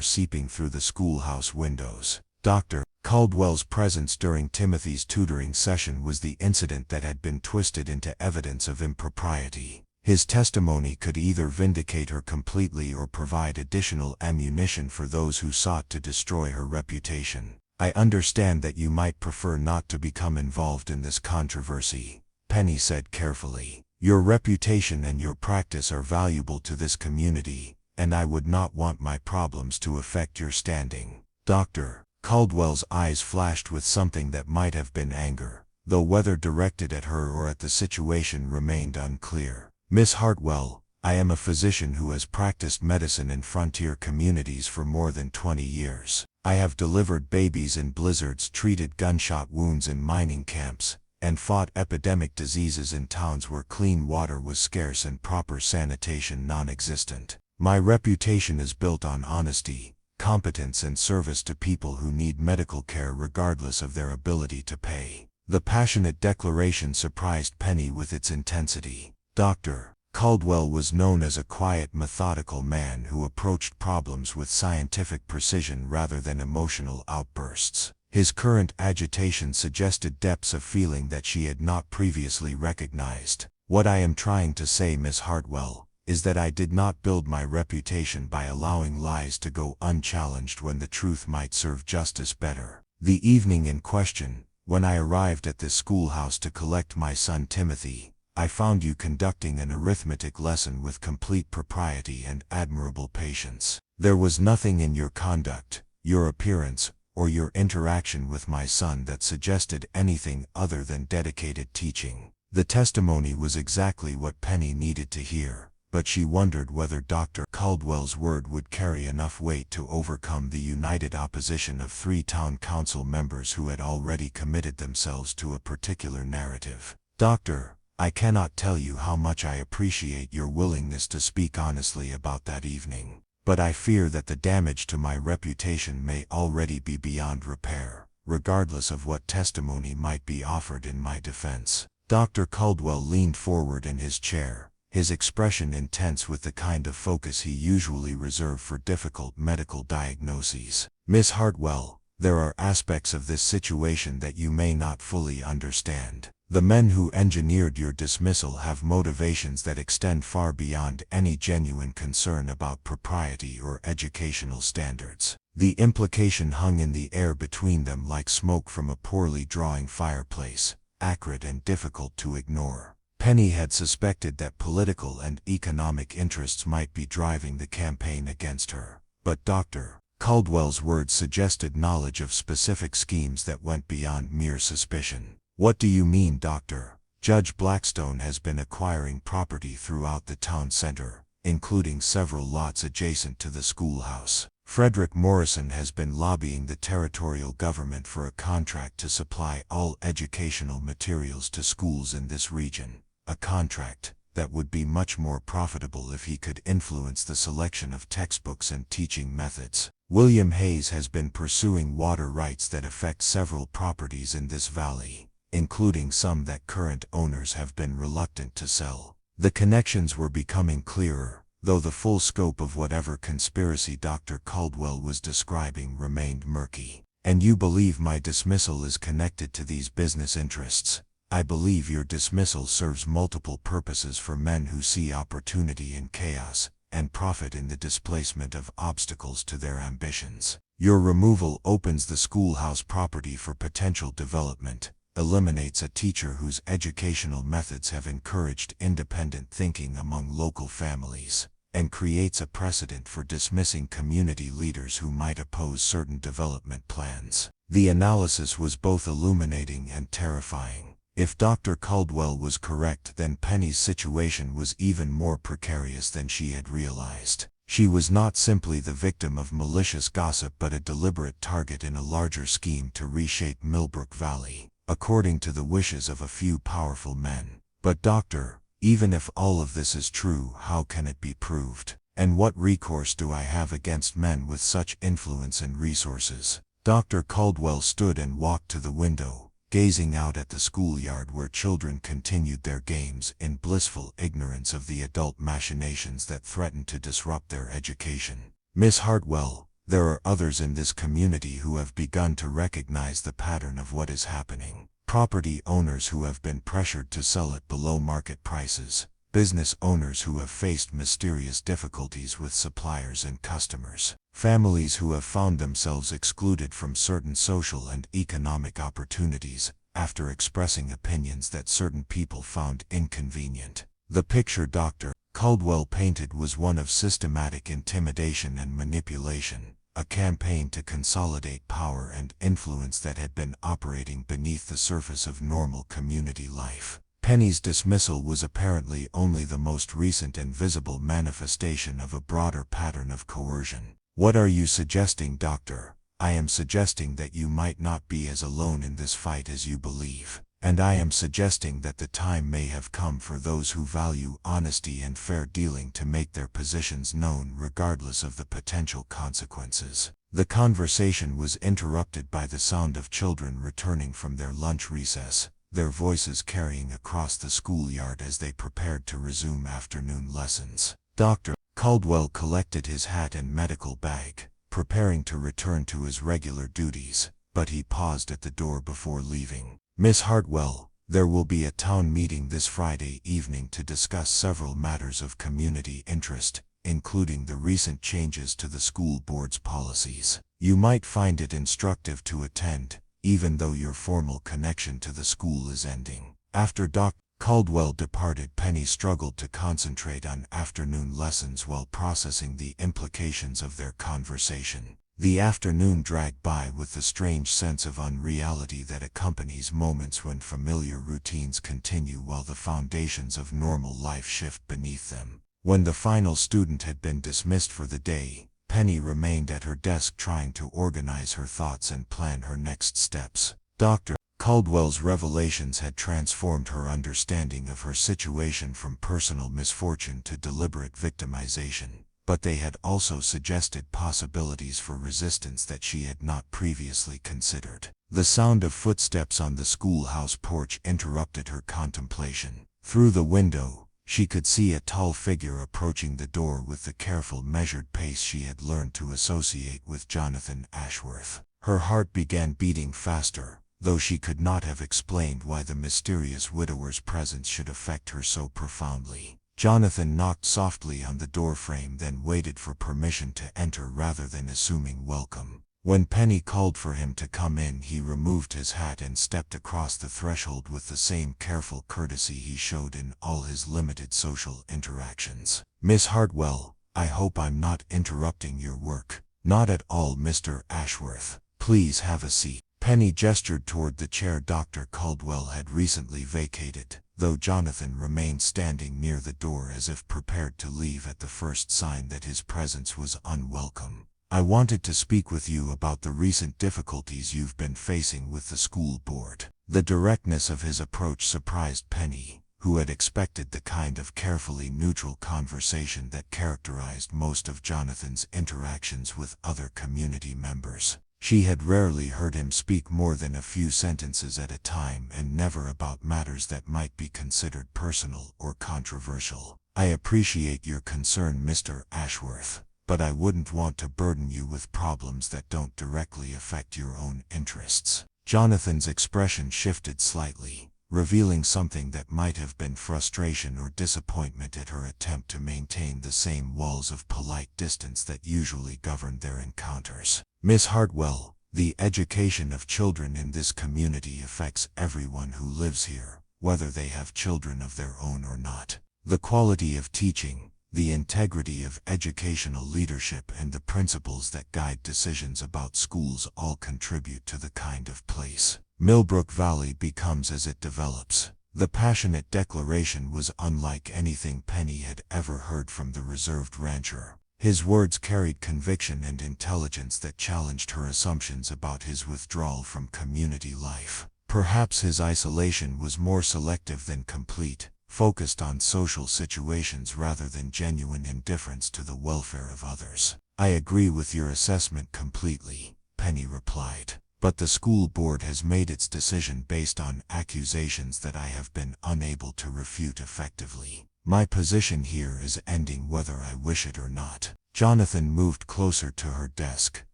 seeping through the schoolhouse windows. Dr. Caldwell's presence during Timothy's tutoring session was the incident that had been twisted into evidence of impropriety. His testimony could either vindicate her completely or provide additional ammunition for those who sought to destroy her reputation. "I understand that you might prefer not to become involved in this controversy," Penny said carefully. "Your reputation and your practice are valuable to this community, and I would not want my problems to affect your standing." Dr. Caldwell's eyes flashed with something that might have been anger, though whether directed at her or at the situation remained unclear. "Miss Hartwell, I am a physician who has practiced medicine in frontier communities for more than 20 years. I have delivered babies in blizzards, treated gunshot wounds in mining camps, and fought epidemic diseases in towns where clean water was scarce and proper sanitation non-existent. My reputation is built on honesty, competence and service to people who need medical care regardless of their ability to pay." The passionate declaration surprised Penny with its intensity. Dr. Caldwell was known as a quiet, methodical man who approached problems with scientific precision rather than emotional outbursts. His current agitation suggested depths of feeling that she had not previously recognized. "What I am trying to say, Miss Hartwell, is that I did not build my reputation by allowing lies to go unchallenged when the truth might serve justice better. The evening in question, when I arrived at this schoolhouse to collect my son Timothy, I found you conducting an arithmetic lesson with complete propriety and admirable patience. There was nothing in your conduct, your appearance, or your interaction with my son that suggested anything other than dedicated teaching." The testimony was exactly what Penny needed to hear, but she wondered whether Dr. Caldwell's word would carry enough weight to overcome the united opposition of 3 town council members who had already committed themselves to a particular narrative. "Doctor, I cannot tell you how much I appreciate your willingness to speak honestly about that evening, but I fear that the damage to my reputation may already be beyond repair, regardless of what testimony might be offered in my defense." Dr. Caldwell leaned forward in his chair, his expression intense with the kind of focus he usually reserved for difficult medical diagnoses. "Miss Hartwell, there are aspects of this situation that you may not fully understand. The men who engineered your dismissal have motivations that extend far beyond any genuine concern about propriety or educational standards. The implication hung in the air between them like smoke from a poorly drawing fireplace, acrid and difficult to ignore." Penny had suspected that political and economic interests might be driving the campaign against her, but Dr. Caldwell's words suggested knowledge of specific schemes that went beyond mere suspicion. "What do you mean, Doctor?" "Judge Blackstone has been acquiring property throughout the town center, including several lots adjacent to the schoolhouse. Frederick Morrison has been lobbying the territorial government for a contract to supply all educational materials to schools in this region, a contract that would be much more profitable if he could influence the selection of textbooks and teaching methods. William Hayes has been pursuing water rights that affect several properties in this valley, including some that current owners have been reluctant to sell." The connections were becoming clearer, though the full scope of whatever conspiracy Dr. Caldwell was describing remained murky. "And you believe my dismissal is connected to these business interests?" "I believe your dismissal serves multiple purposes for men who see opportunity in chaos and profit in the displacement of obstacles to their ambitions. Your removal opens the schoolhouse property for potential development, eliminates a teacher whose educational methods have encouraged independent thinking among local families, and creates a precedent for dismissing community leaders who might oppose certain development plans." The analysis was both illuminating and terrifying. If Dr. Caldwell was correct, then Penny's situation was even more precarious than she had realized. She was not simply the victim of malicious gossip but a deliberate target in a larger scheme to reshape Millbrook Valley, according to the wishes of a few powerful men. "But doctor, even if all of this is true, how can it be proved? And what recourse do I have against men with such influence and resources?" Dr. Caldwell stood and walked to the window, gazing out at the schoolyard where children continued their games in blissful ignorance of the adult machinations that threatened to disrupt their education. "Miss Hartwell, there are others in this community who have begun to recognize the pattern of what is happening. Property owners who have been pressured to sell at below market prices, business owners who have faced mysterious difficulties with suppliers and customers, families who have found themselves excluded from certain social and economic opportunities after expressing opinions that certain people found inconvenient. The picture Dr. Caldwell painted was one of systematic intimidation and manipulation, a campaign to consolidate power and influence that had been operating beneath the surface of normal community life. Penny's dismissal was apparently only the most recent and visible manifestation of a broader pattern of coercion. What are you suggesting, Doctor? I am suggesting that you might not be as alone in this fight as you believe. And I am suggesting that the time may have come for those who value honesty and fair dealing to make their positions known regardless of the potential consequences. The conversation was interrupted by the sound of children returning from their lunch recess, their voices carrying across the schoolyard as they prepared to resume afternoon lessons. Dr. Caldwell collected his hat and medical bag, preparing to return to his regular duties, but he paused at the door before leaving. Miss Hartwell, there will be a town meeting this Friday evening to discuss several matters of community interest, including the recent changes to the school board's policies. You might find it instructive to attend, even though your formal connection to the school is ending. After Dr. Caldwell departed, Penny struggled to concentrate on afternoon lessons while processing the implications of their conversation. The afternoon dragged by with the strange sense of unreality that accompanies moments when familiar routines continue while the foundations of normal life shift beneath them. When the final student had been dismissed for the day, Penny remained at her desk trying to organize her thoughts and plan her next steps. Dr. Caldwell's revelations had transformed her understanding of her situation from personal misfortune to deliberate victimization, but they had also suggested possibilities for resistance that she had not previously considered. The sound of footsteps on the schoolhouse porch interrupted her contemplation. Through the window, she could see a tall figure approaching the door with the careful, measured pace she had learned to associate with Jonathan Ashworth. Her heart began beating faster, though she could not have explained why the mysterious widower's presence should affect her so profoundly. Jonathan knocked softly on the doorframe, then waited for permission to enter rather than assuming welcome. When Penny called for him to come in, he removed his hat and stepped across the threshold with the same careful courtesy he showed in all his limited social interactions. Miss Hartwell, I hope I'm not interrupting your work. Not at all, Mr. Ashworth. Please have a seat. Penny gestured toward the chair Dr. Caldwell had recently vacated, though Jonathan remained standing near the door as if prepared to leave at the first sign that his presence was unwelcome. I wanted to speak with you about the recent difficulties you've been facing with the school board. The directness of his approach surprised Penny, who had expected the kind of carefully neutral conversation that characterized most of Jonathan's interactions with other community members. She had rarely heard him speak more than a few sentences at a time, and never about matters that might be considered personal or controversial. I appreciate your concern, Mr. Ashworth, but I wouldn't want to burden you with problems that don't directly affect your own interests. Jonathan's expression shifted slightly, revealing something that might have been frustration or disappointment at her attempt to maintain the same walls of polite distance that usually governed their encounters. Miss Hartwell, the education of children in this community affects everyone who lives here, whether they have children of their own or not. The quality of teaching, the integrity of educational leadership, and the principles that guide decisions about schools all contribute to the kind of place Millbrook Valley becomes as it develops. The passionate declaration was unlike anything Penny had ever heard from the reserved rancher. His words carried conviction and intelligence that challenged her assumptions about his withdrawal from community life. Perhaps his isolation was more selective than complete, focused on social situations rather than genuine indifference to the welfare of others. I agree with your assessment completely, Penny replied, but the school board has made its decision based on accusations that I have been unable to refute effectively. My position here is ending whether I wish it or not. Jonathan moved closer to her desk,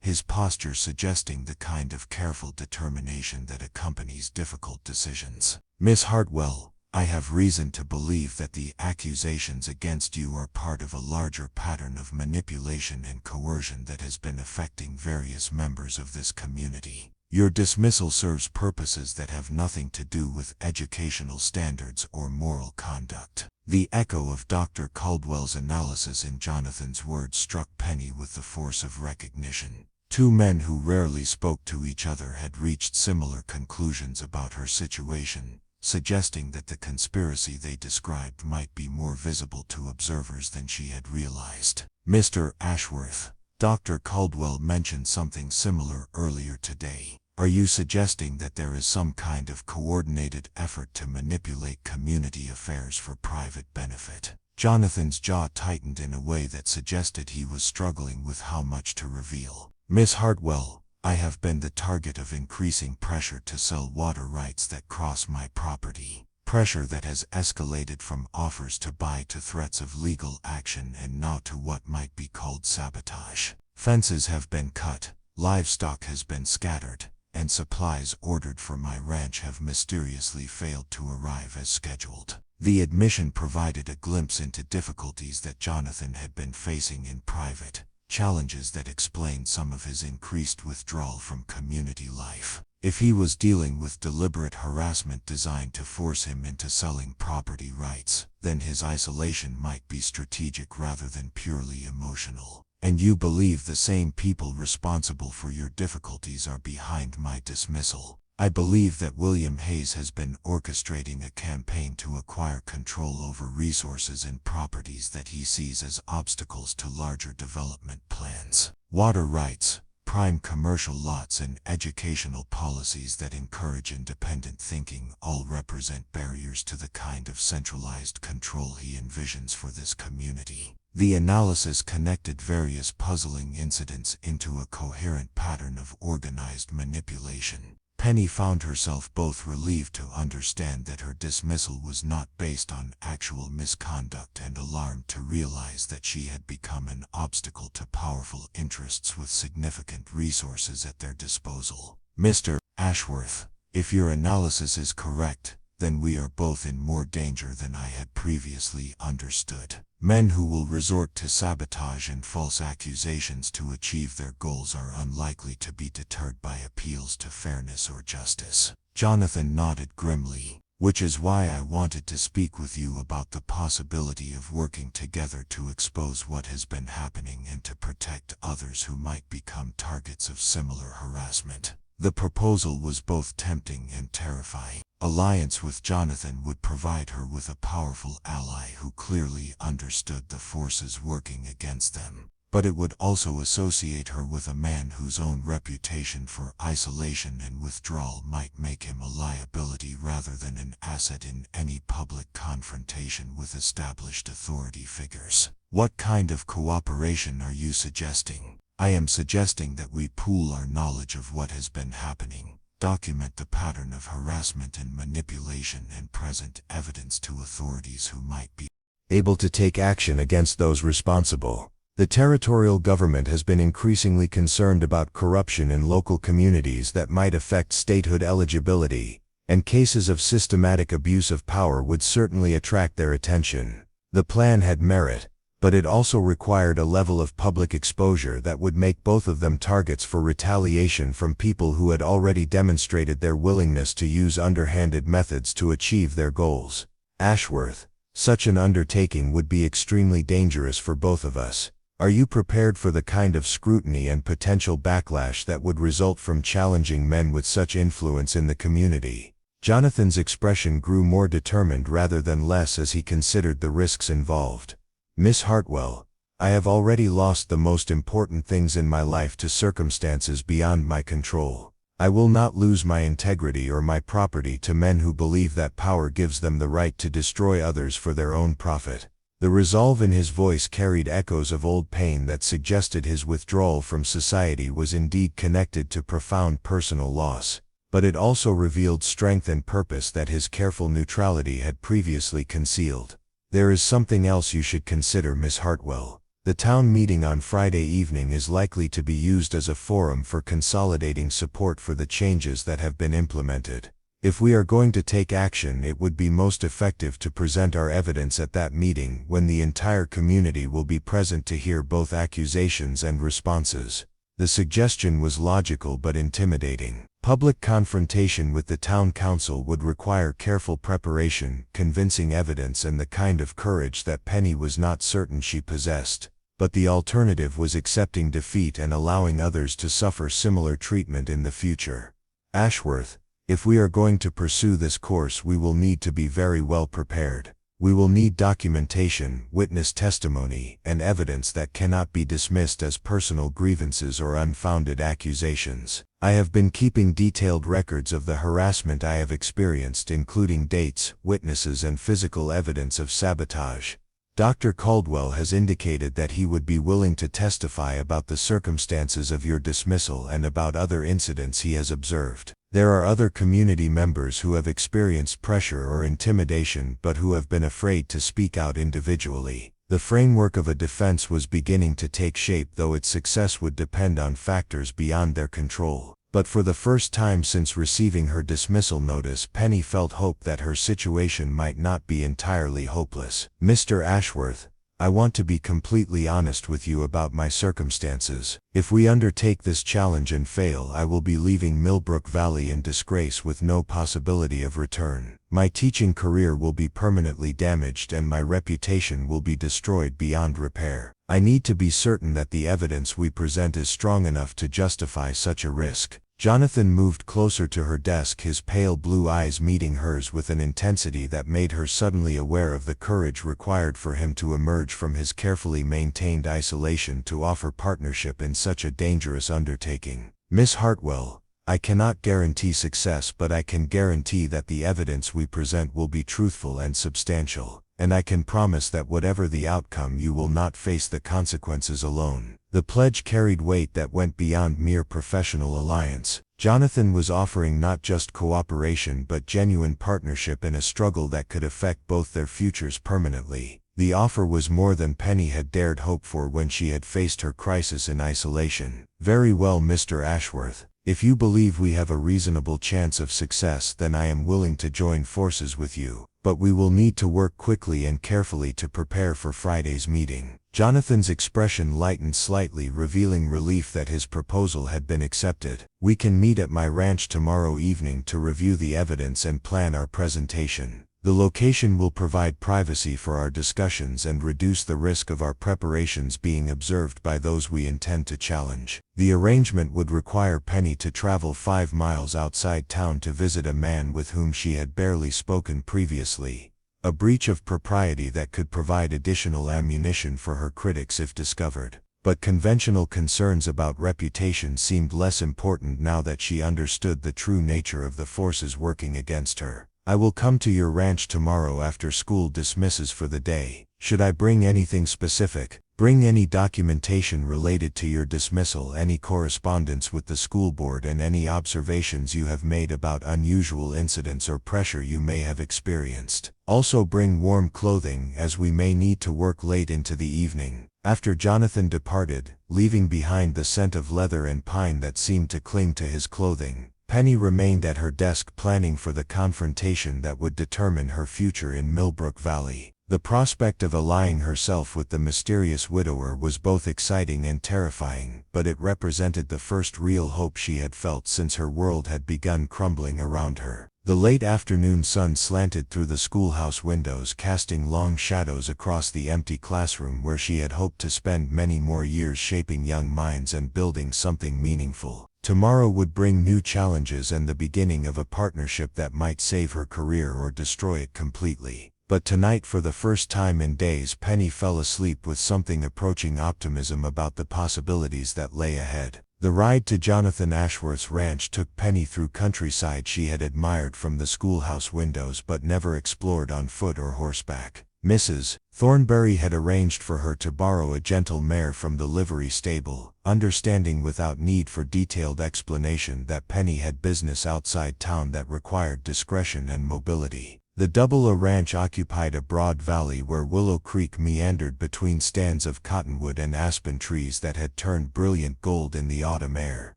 his posture suggesting the kind of careful determination that accompanies difficult decisions. Miss Hartwell, I have reason to believe that the accusations against you are part of a larger pattern of manipulation and coercion that has been affecting various members of this community. Your dismissal serves purposes that have nothing to do with educational standards or moral conduct. The echo of Dr. Caldwell's analysis in Jonathan's words struck Penny with the force of recognition. Two men who rarely spoke to each other had reached similar conclusions about her situation, suggesting that the conspiracy they described might be more visible to observers than she had realized. Mr. Ashworth, Dr. Caldwell mentioned something similar earlier today. Are you suggesting that there is some kind of coordinated effort to manipulate community affairs for private benefit? Jonathan's jaw tightened in a way that suggested he was struggling with how much to reveal. Miss Hartwell, I have been the target of increasing pressure to sell water rights that cross my property. Pressure that has escalated from offers to buy to threats of legal action and now to what might be called sabotage. Fences have been cut, livestock has been scattered, and supplies ordered for my ranch have mysteriously failed to arrive as scheduled. The admission provided a glimpse into difficulties that Jonathan had been facing in private, challenges that explained some of his increased withdrawal from community life. If he was dealing with deliberate harassment designed to force him into selling property rights, then his isolation might be strategic rather than purely emotional. And you believe the same people responsible for your difficulties are behind my dismissal. I believe that William Hayes has been orchestrating a campaign to acquire control over resources and properties that he sees as obstacles to larger development plans. Water rights, prime commercial lots, and educational policies that encourage independent thinking all represent barriers to the kind of centralized control he envisions for this community. The analysis connected various puzzling incidents into a coherent pattern of organized manipulation. Penny found herself both relieved to understand that her dismissal was not based on actual misconduct and alarmed to realize that she had become an obstacle to powerful interests with significant resources at their disposal. Mr. Ashworth, if your analysis is correct, then we are both in more danger than I had previously understood. Men who will resort to sabotage and false accusations to achieve their goals are unlikely to be deterred by appeals to fairness or justice. Jonathan nodded grimly, which is why I wanted to speak with you about the possibility of working together to expose what has been happening and to protect others who might become targets of similar harassment. The proposal was both tempting and terrifying. Alliance with Jonathan would provide her with a powerful ally who clearly understood the forces working against them. But it would also associate her with a man whose own reputation for isolation and withdrawal might make him a liability rather than an asset in any public confrontation with established authority figures. What kind of cooperation are you suggesting? I am suggesting that we pool our knowledge of what has been happening, document the pattern of harassment and manipulation, and present evidence to authorities who might be able to take action against those responsible. The territorial government has been increasingly concerned about corruption in local communities that might affect statehood eligibility, and cases of systematic abuse of power would certainly attract their attention. The plan had merit, but it also required a level of public exposure that would make both of them targets for retaliation from people who had already demonstrated their willingness to use underhanded methods to achieve their goals. Ashworth, such an undertaking would be extremely dangerous for both of us. Are you prepared for the kind of scrutiny and potential backlash that would result from challenging men with such influence in the community? Jonathan's expression grew more determined rather than less as he considered the risks involved. Miss Hartwell, I have already lost the most important things in my life to circumstances beyond my control. I will not lose my integrity or my property to men who believe that power gives them the right to destroy others for their own profit. The resolve in his voice carried echoes of old pain that suggested his withdrawal from society was indeed connected to profound personal loss, but it also revealed strength and purpose that his careful neutrality had previously concealed. There is something else you should consider, Miss Hartwell. The town meeting on Friday evening is likely to be used as a forum for consolidating support for the changes that have been implemented. If we are going to take action, it would be most effective to present our evidence at that meeting when the entire community will be present to hear both accusations and responses. The suggestion was logical but intimidating. Public confrontation with the town council would require careful preparation, convincing evidence, and the kind of courage that Penny was not certain she possessed. But the alternative was accepting defeat and allowing others to suffer similar treatment in the future. Ashworth, if we are going to pursue this course, we will need to be very well prepared. We will need documentation, witness testimony, and evidence that cannot be dismissed as personal grievances or unfounded accusations. I have been keeping detailed records of the harassment I have experienced, including dates, witnesses, and physical evidence of sabotage. Dr. Caldwell has indicated that he would be willing to testify about the circumstances of your dismissal and about other incidents he has observed. There are other community members who have experienced pressure or intimidation but who have been afraid to speak out individually. The framework of a defense was beginning to take shape, though its success would depend on factors beyond their control. But for the first time since receiving her dismissal notice, Penny felt hope that her situation might not be entirely hopeless. Mr. Ashworth, I want to be completely honest with you about my circumstances. If we undertake this challenge and fail, I will be leaving Millbrook Valley in disgrace with no possibility of return. My teaching career will be permanently damaged and my reputation will be destroyed beyond repair. I need to be certain that the evidence we present is strong enough to justify such a risk. Jonathan moved closer to her desk, his pale blue eyes meeting hers with an intensity that made her suddenly aware of the courage required for him to emerge from his carefully maintained isolation to offer partnership in such a dangerous undertaking. Miss Hartwell, I cannot guarantee success, but I can guarantee that the evidence we present will be truthful and substantial, and I can promise that whatever the outcome, you will not face the consequences alone. The pledge carried weight that went beyond mere professional alliance. Jonathan was offering not just cooperation but genuine partnership in a struggle that could affect both their futures permanently. The offer was more than Penny had dared hope for when she had faced her crisis in isolation. Very well, Mr. Ashworth. If you believe we have a reasonable chance of success, then I am willing to join forces with you. But we will need to work quickly and carefully to prepare for Friday's meeting. Jonathan's expression lightened slightly, revealing relief that his proposal had been accepted. We can meet at my ranch tomorrow evening to review the evidence and plan our presentation. The location will provide privacy for our discussions and reduce the risk of our preparations being observed by those we intend to challenge. The arrangement would require Penny to travel 5 miles outside town to visit a man with whom she had barely spoken previously. A breach of propriety that could provide additional ammunition for her critics if discovered. But conventional concerns about reputation seemed less important now that she understood the true nature of the forces working against her. I will come to your ranch tomorrow after school dismisses for the day. Should I bring anything specific? Bring any documentation related to your dismissal, any correspondence with the school board, and any observations you have made about unusual incidents or pressure you may have experienced. Also bring warm clothing, as we may need to work late into the evening. After Jonathan departed, leaving behind the scent of leather and pine that seemed to cling to his clothing, Penny remained at her desk planning for the confrontation that would determine her future in Millbrook Valley. The prospect of allying herself with the mysterious widower was both exciting and terrifying, but it represented the first real hope she had felt since her world had begun crumbling around her. The late afternoon sun slanted through the schoolhouse windows, casting long shadows across the empty classroom where she had hoped to spend many more years shaping young minds and building something meaningful. Tomorrow would bring new challenges and the beginning of a partnership that might save her career or destroy it completely. But tonight, for the first time in days, Penny fell asleep with something approaching optimism about the possibilities that lay ahead. The ride to Jonathan Ashworth's ranch took Penny through countryside she had admired from the schoolhouse windows but never explored on foot or horseback. Mrs. Thornberry had arranged for her to borrow a gentle mare from the livery stable, understanding without need for detailed explanation that Penny had business outside town that required discretion and mobility. The Double-A Ranch occupied a broad valley where Willow Creek meandered between stands of cottonwood and aspen trees that had turned brilliant gold in the autumn air.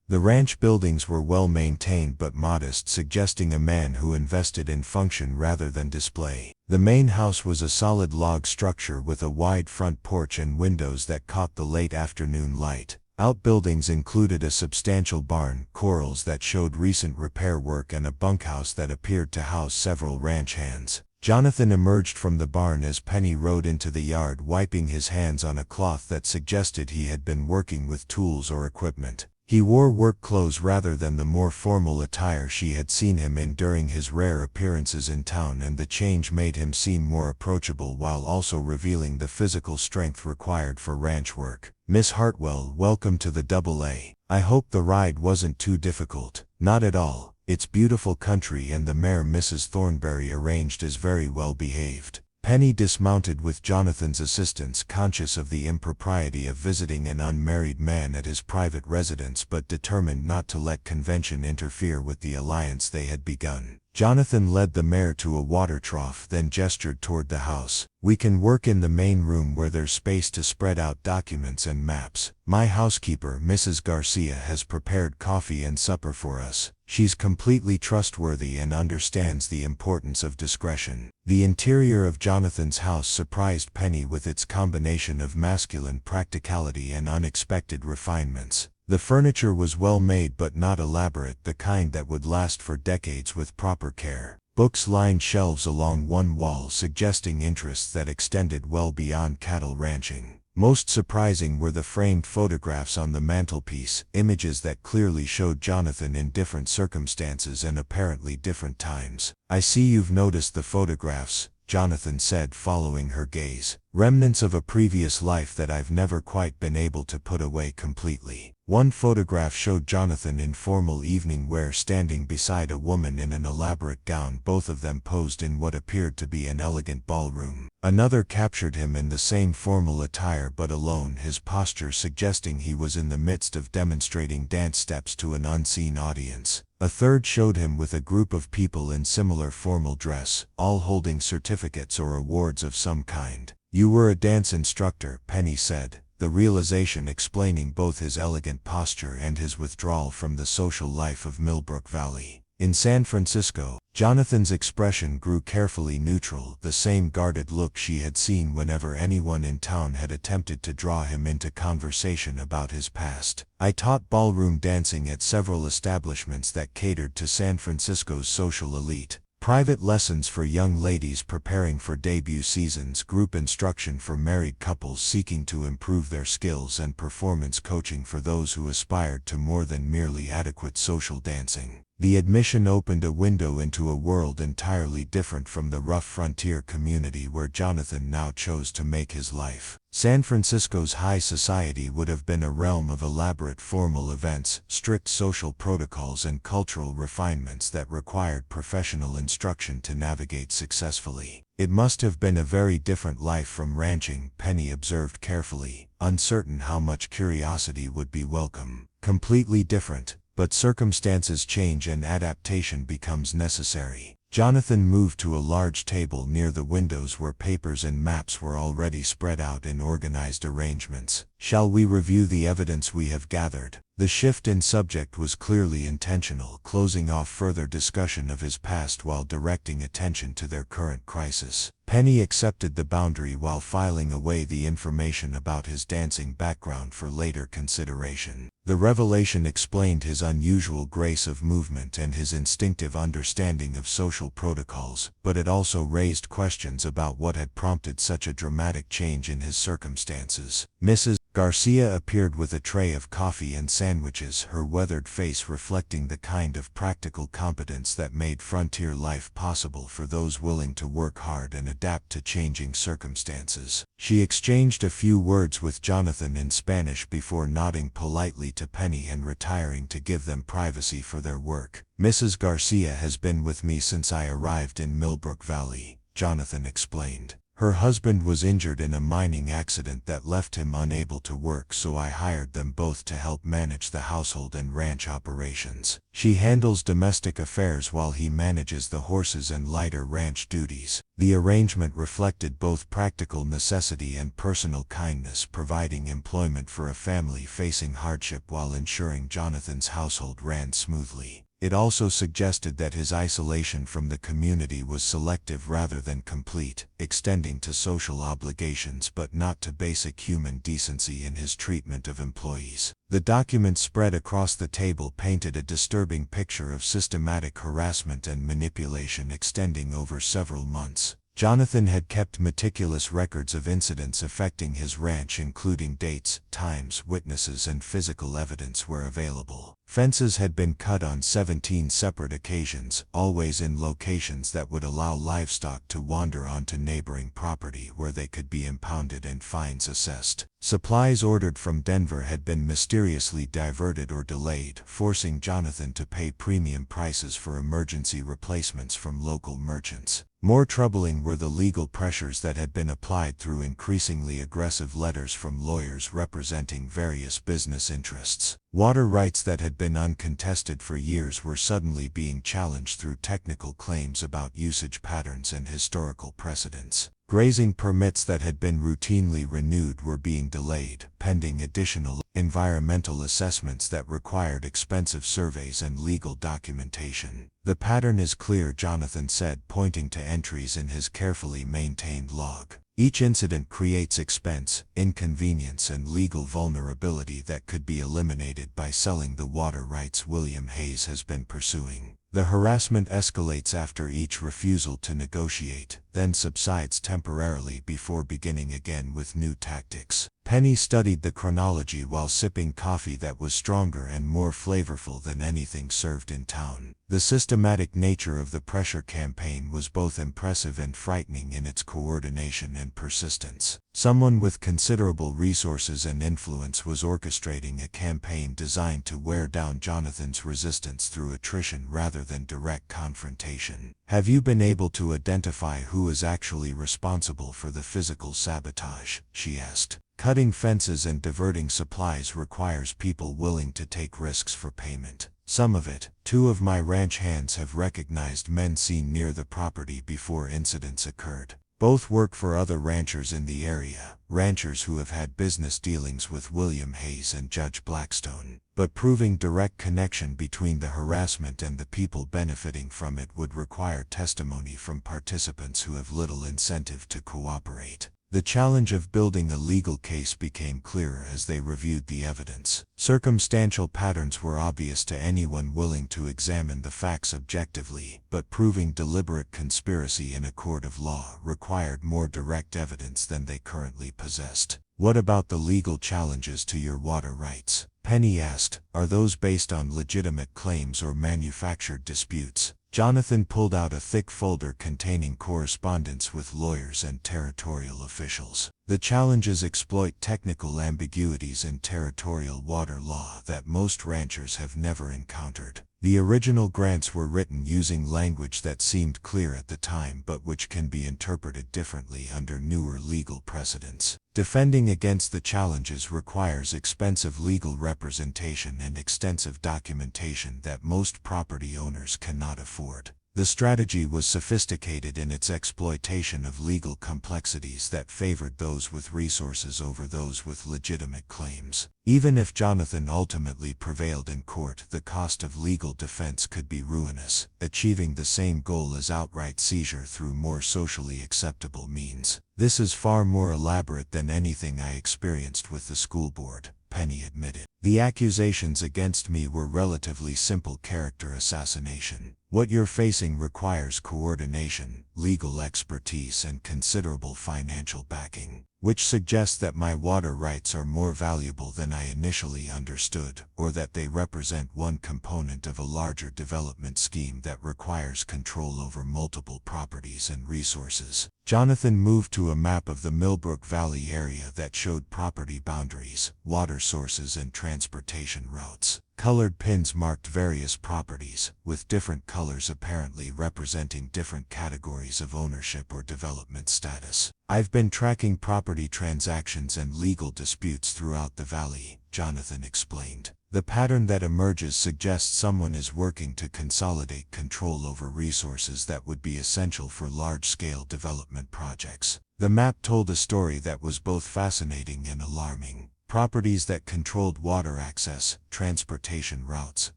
The ranch buildings were well maintained but modest, suggesting a man who invested in function rather than display. The main house was a solid log structure with a wide front porch and windows that caught the late afternoon light. Outbuildings included a substantial barn, corrals that showed recent repair work, and a bunkhouse that appeared to house several ranch hands. Jonathan emerged from the barn as Penny rode into the yard, wiping his hands on a cloth that suggested he had been working with tools or equipment. He wore work clothes rather than the more formal attire she had seen him in during his rare appearances in town, and the change made him seem more approachable while also revealing the physical strength required for ranch work. "Miss Hartwell, welcome to the AA. I hope the ride wasn't too difficult." "Not at all. It's beautiful country and the mare Mrs. Thornberry arranged is very well behaved." Penny dismounted with Jonathan's assistance, conscious of the impropriety of visiting an unmarried man at his private residence but determined not to let convention interfere with the alliance they had begun. Jonathan led the mare to a water trough, then gestured toward the house. "We can work in the main room where there's space to spread out documents and maps. My housekeeper, Mrs. Garcia, has prepared coffee and supper for us. She's completely trustworthy and understands the importance of discretion." The interior of Jonathan's house surprised Penny with its combination of masculine practicality and unexpected refinements. The furniture was well made but not elaborate, the kind that would last for decades with proper care. Books lined shelves along one wall, suggesting interests that extended well beyond cattle ranching. Most surprising were the framed photographs on the mantelpiece, images that clearly showed Jonathan in different circumstances and apparently different times. "I see you've noticed the photographs," Jonathan said, following her gaze. "Remnants of a previous life that I've never quite been able to put away completely." One photograph showed Jonathan in formal evening wear standing beside a woman in an elaborate gown, both of them posed in what appeared to be an elegant ballroom. Another captured him in the same formal attire but alone, his posture suggesting he was in the midst of demonstrating dance steps to an unseen audience. A third showed him with a group of people in similar formal dress, all holding certificates or awards of some kind. "You were a dance instructor," Penny said, the realization explaining both his elegant posture and his withdrawal from the social life of Millbrook Valley. In San Francisco, Jonathan's expression grew carefully neutral, the same guarded look she had seen whenever anyone in town had attempted to draw him into conversation about his past. "I taught ballroom dancing at several establishments that catered to San Francisco's social elite. Private lessons for young ladies preparing for debut seasons, group instruction for married couples seeking to improve their skills, and performance coaching for those who aspired to more than merely adequate social dancing." The admission opened a window into a world entirely different from the rough frontier community where Jonathan now chose to make his life. San Francisco's high society would have been a realm of elaborate formal events, strict social protocols, and cultural refinements that required professional instruction to navigate successfully. "It must have been a very different life from ranching," Penny observed carefully, uncertain how much curiosity would be welcome. "Completely different. But circumstances change and adaptation becomes necessary." Jonathan moved to a large table near the windows where papers and maps were already spread out in organized arrangements. "Shall we review the evidence we have gathered?" The shift in subject was clearly intentional, closing off further discussion of his past while directing attention to their current crisis. Penny accepted the boundary while filing away the information about his dancing background for later consideration. The revelation explained his unusual grace of movement and his instinctive understanding of social protocols, but it also raised questions about what had prompted such a dramatic change in his circumstances. Mrs. Garcia appeared with a tray of coffee and sandwiches, her weathered face reflecting the kind of practical competence that made frontier life possible for those willing to work hard and adapt to changing circumstances. She exchanged a few words with Jonathan in Spanish before nodding politely to Penny and retiring to give them privacy for their work. "Mrs. Garcia has been with me since I arrived in Millbrook Valley," Jonathan explained. Her husband was injured in a mining accident that left him unable to work, so I hired them both to help manage the household and ranch operations. She handles domestic affairs while he manages the horses and lighter ranch duties. The arrangement reflected both practical necessity and personal kindness, providing employment for a family facing hardship while ensuring Jonathan's household ran smoothly. It also suggested that his isolation from the community was selective rather than complete, extending to social obligations but not to basic human decency in his treatment of employees. The document spread across the table painted a disturbing picture of systematic harassment and manipulation extending over several months. Jonathan had kept meticulous records of incidents affecting his ranch, including dates, times, witnesses, and physical evidence where available. Fences had been cut on 17 separate occasions, always in locations that would allow livestock to wander onto neighboring property where they could be impounded and fines assessed. Supplies ordered from Denver had been mysteriously diverted or delayed, forcing Jonathan to pay premium prices for emergency replacements from local merchants. More troubling were the legal pressures that had been applied through increasingly aggressive letters from lawyers representing various business interests. Water rights that had been uncontested for years were suddenly being challenged through technical claims about usage patterns and historical precedents. Grazing permits that had been routinely renewed were being delayed, pending additional environmental assessments that required expensive surveys and legal documentation. "The pattern is clear," Jonathan said, pointing to entries in his carefully maintained log. "Each incident creates expense, inconvenience, and legal vulnerability that could be eliminated by selling the water rights William Hayes has been pursuing. The harassment escalates after each refusal to negotiate, then subsides temporarily before beginning again with new tactics." Penny studied the chronology while sipping coffee that was stronger and more flavorful than anything served in town. The systematic nature of the pressure campaign was both impressive and frightening in its coordination and persistence. Someone with considerable resources and influence was orchestrating a campaign designed to wear down Jonathan's resistance through attrition rather than direct confrontation. "Have you been able to identify who is actually responsible for the physical sabotage?" she asked. "Cutting fences and diverting supplies requires people willing to take risks for payment. Some of it, 2 of my ranch hands have recognized men seen near the property before incidents occurred. Both work for other ranchers in the area, ranchers who have had business dealings with William Hayes and Judge Blackstone. But proving direct connection between the harassment and the people benefiting from it would require testimony from participants who have little incentive to cooperate." The challenge of building a legal case became clearer as they reviewed the evidence. Circumstantial patterns were obvious to anyone willing to examine the facts objectively, but proving deliberate conspiracy in a court of law required more direct evidence than they currently possessed. "What about the legal challenges to your water rights?" Penny asked. "Are those based on legitimate claims or manufactured disputes?" Jonathan pulled out a thick folder containing correspondence with lawyers and territorial officials. "The challenges exploit technical ambiguities in territorial water law that most ranchers have never encountered. The original grants were written using language that seemed clear at the time but which can be interpreted differently under newer legal precedents. Defending against the challenges requires expensive legal representation and extensive documentation that most property owners cannot afford. The strategy was sophisticated in its exploitation of legal complexities that favored those with resources over those with legitimate claims. Even if Jonathan ultimately prevailed in court, the cost of legal defense could be ruinous, achieving the same goal as outright seizure through more socially acceptable means. "This is far more elaborate than anything I experienced with the school board," Penny admitted. "The accusations against me were relatively simple character assassination. What you're facing requires coordination, legal expertise, and considerable financial backing, which suggests that my water rights are more valuable than I initially understood, or that they represent one component of a larger development scheme that requires control over multiple properties and resources." Jonathan moved to a map of the Millbrook Valley area that showed property boundaries, water sources, and transportation routes. Colored pins marked various properties, with different colors apparently representing different categories of ownership or development status. I've been tracking property transactions and legal disputes throughout the valley, Jonathan explained. The pattern that emerges suggests someone is working to consolidate control over resources that would be essential for large-scale development projects. The map told a story that was both fascinating and alarming. Properties that controlled water access, transportation routes,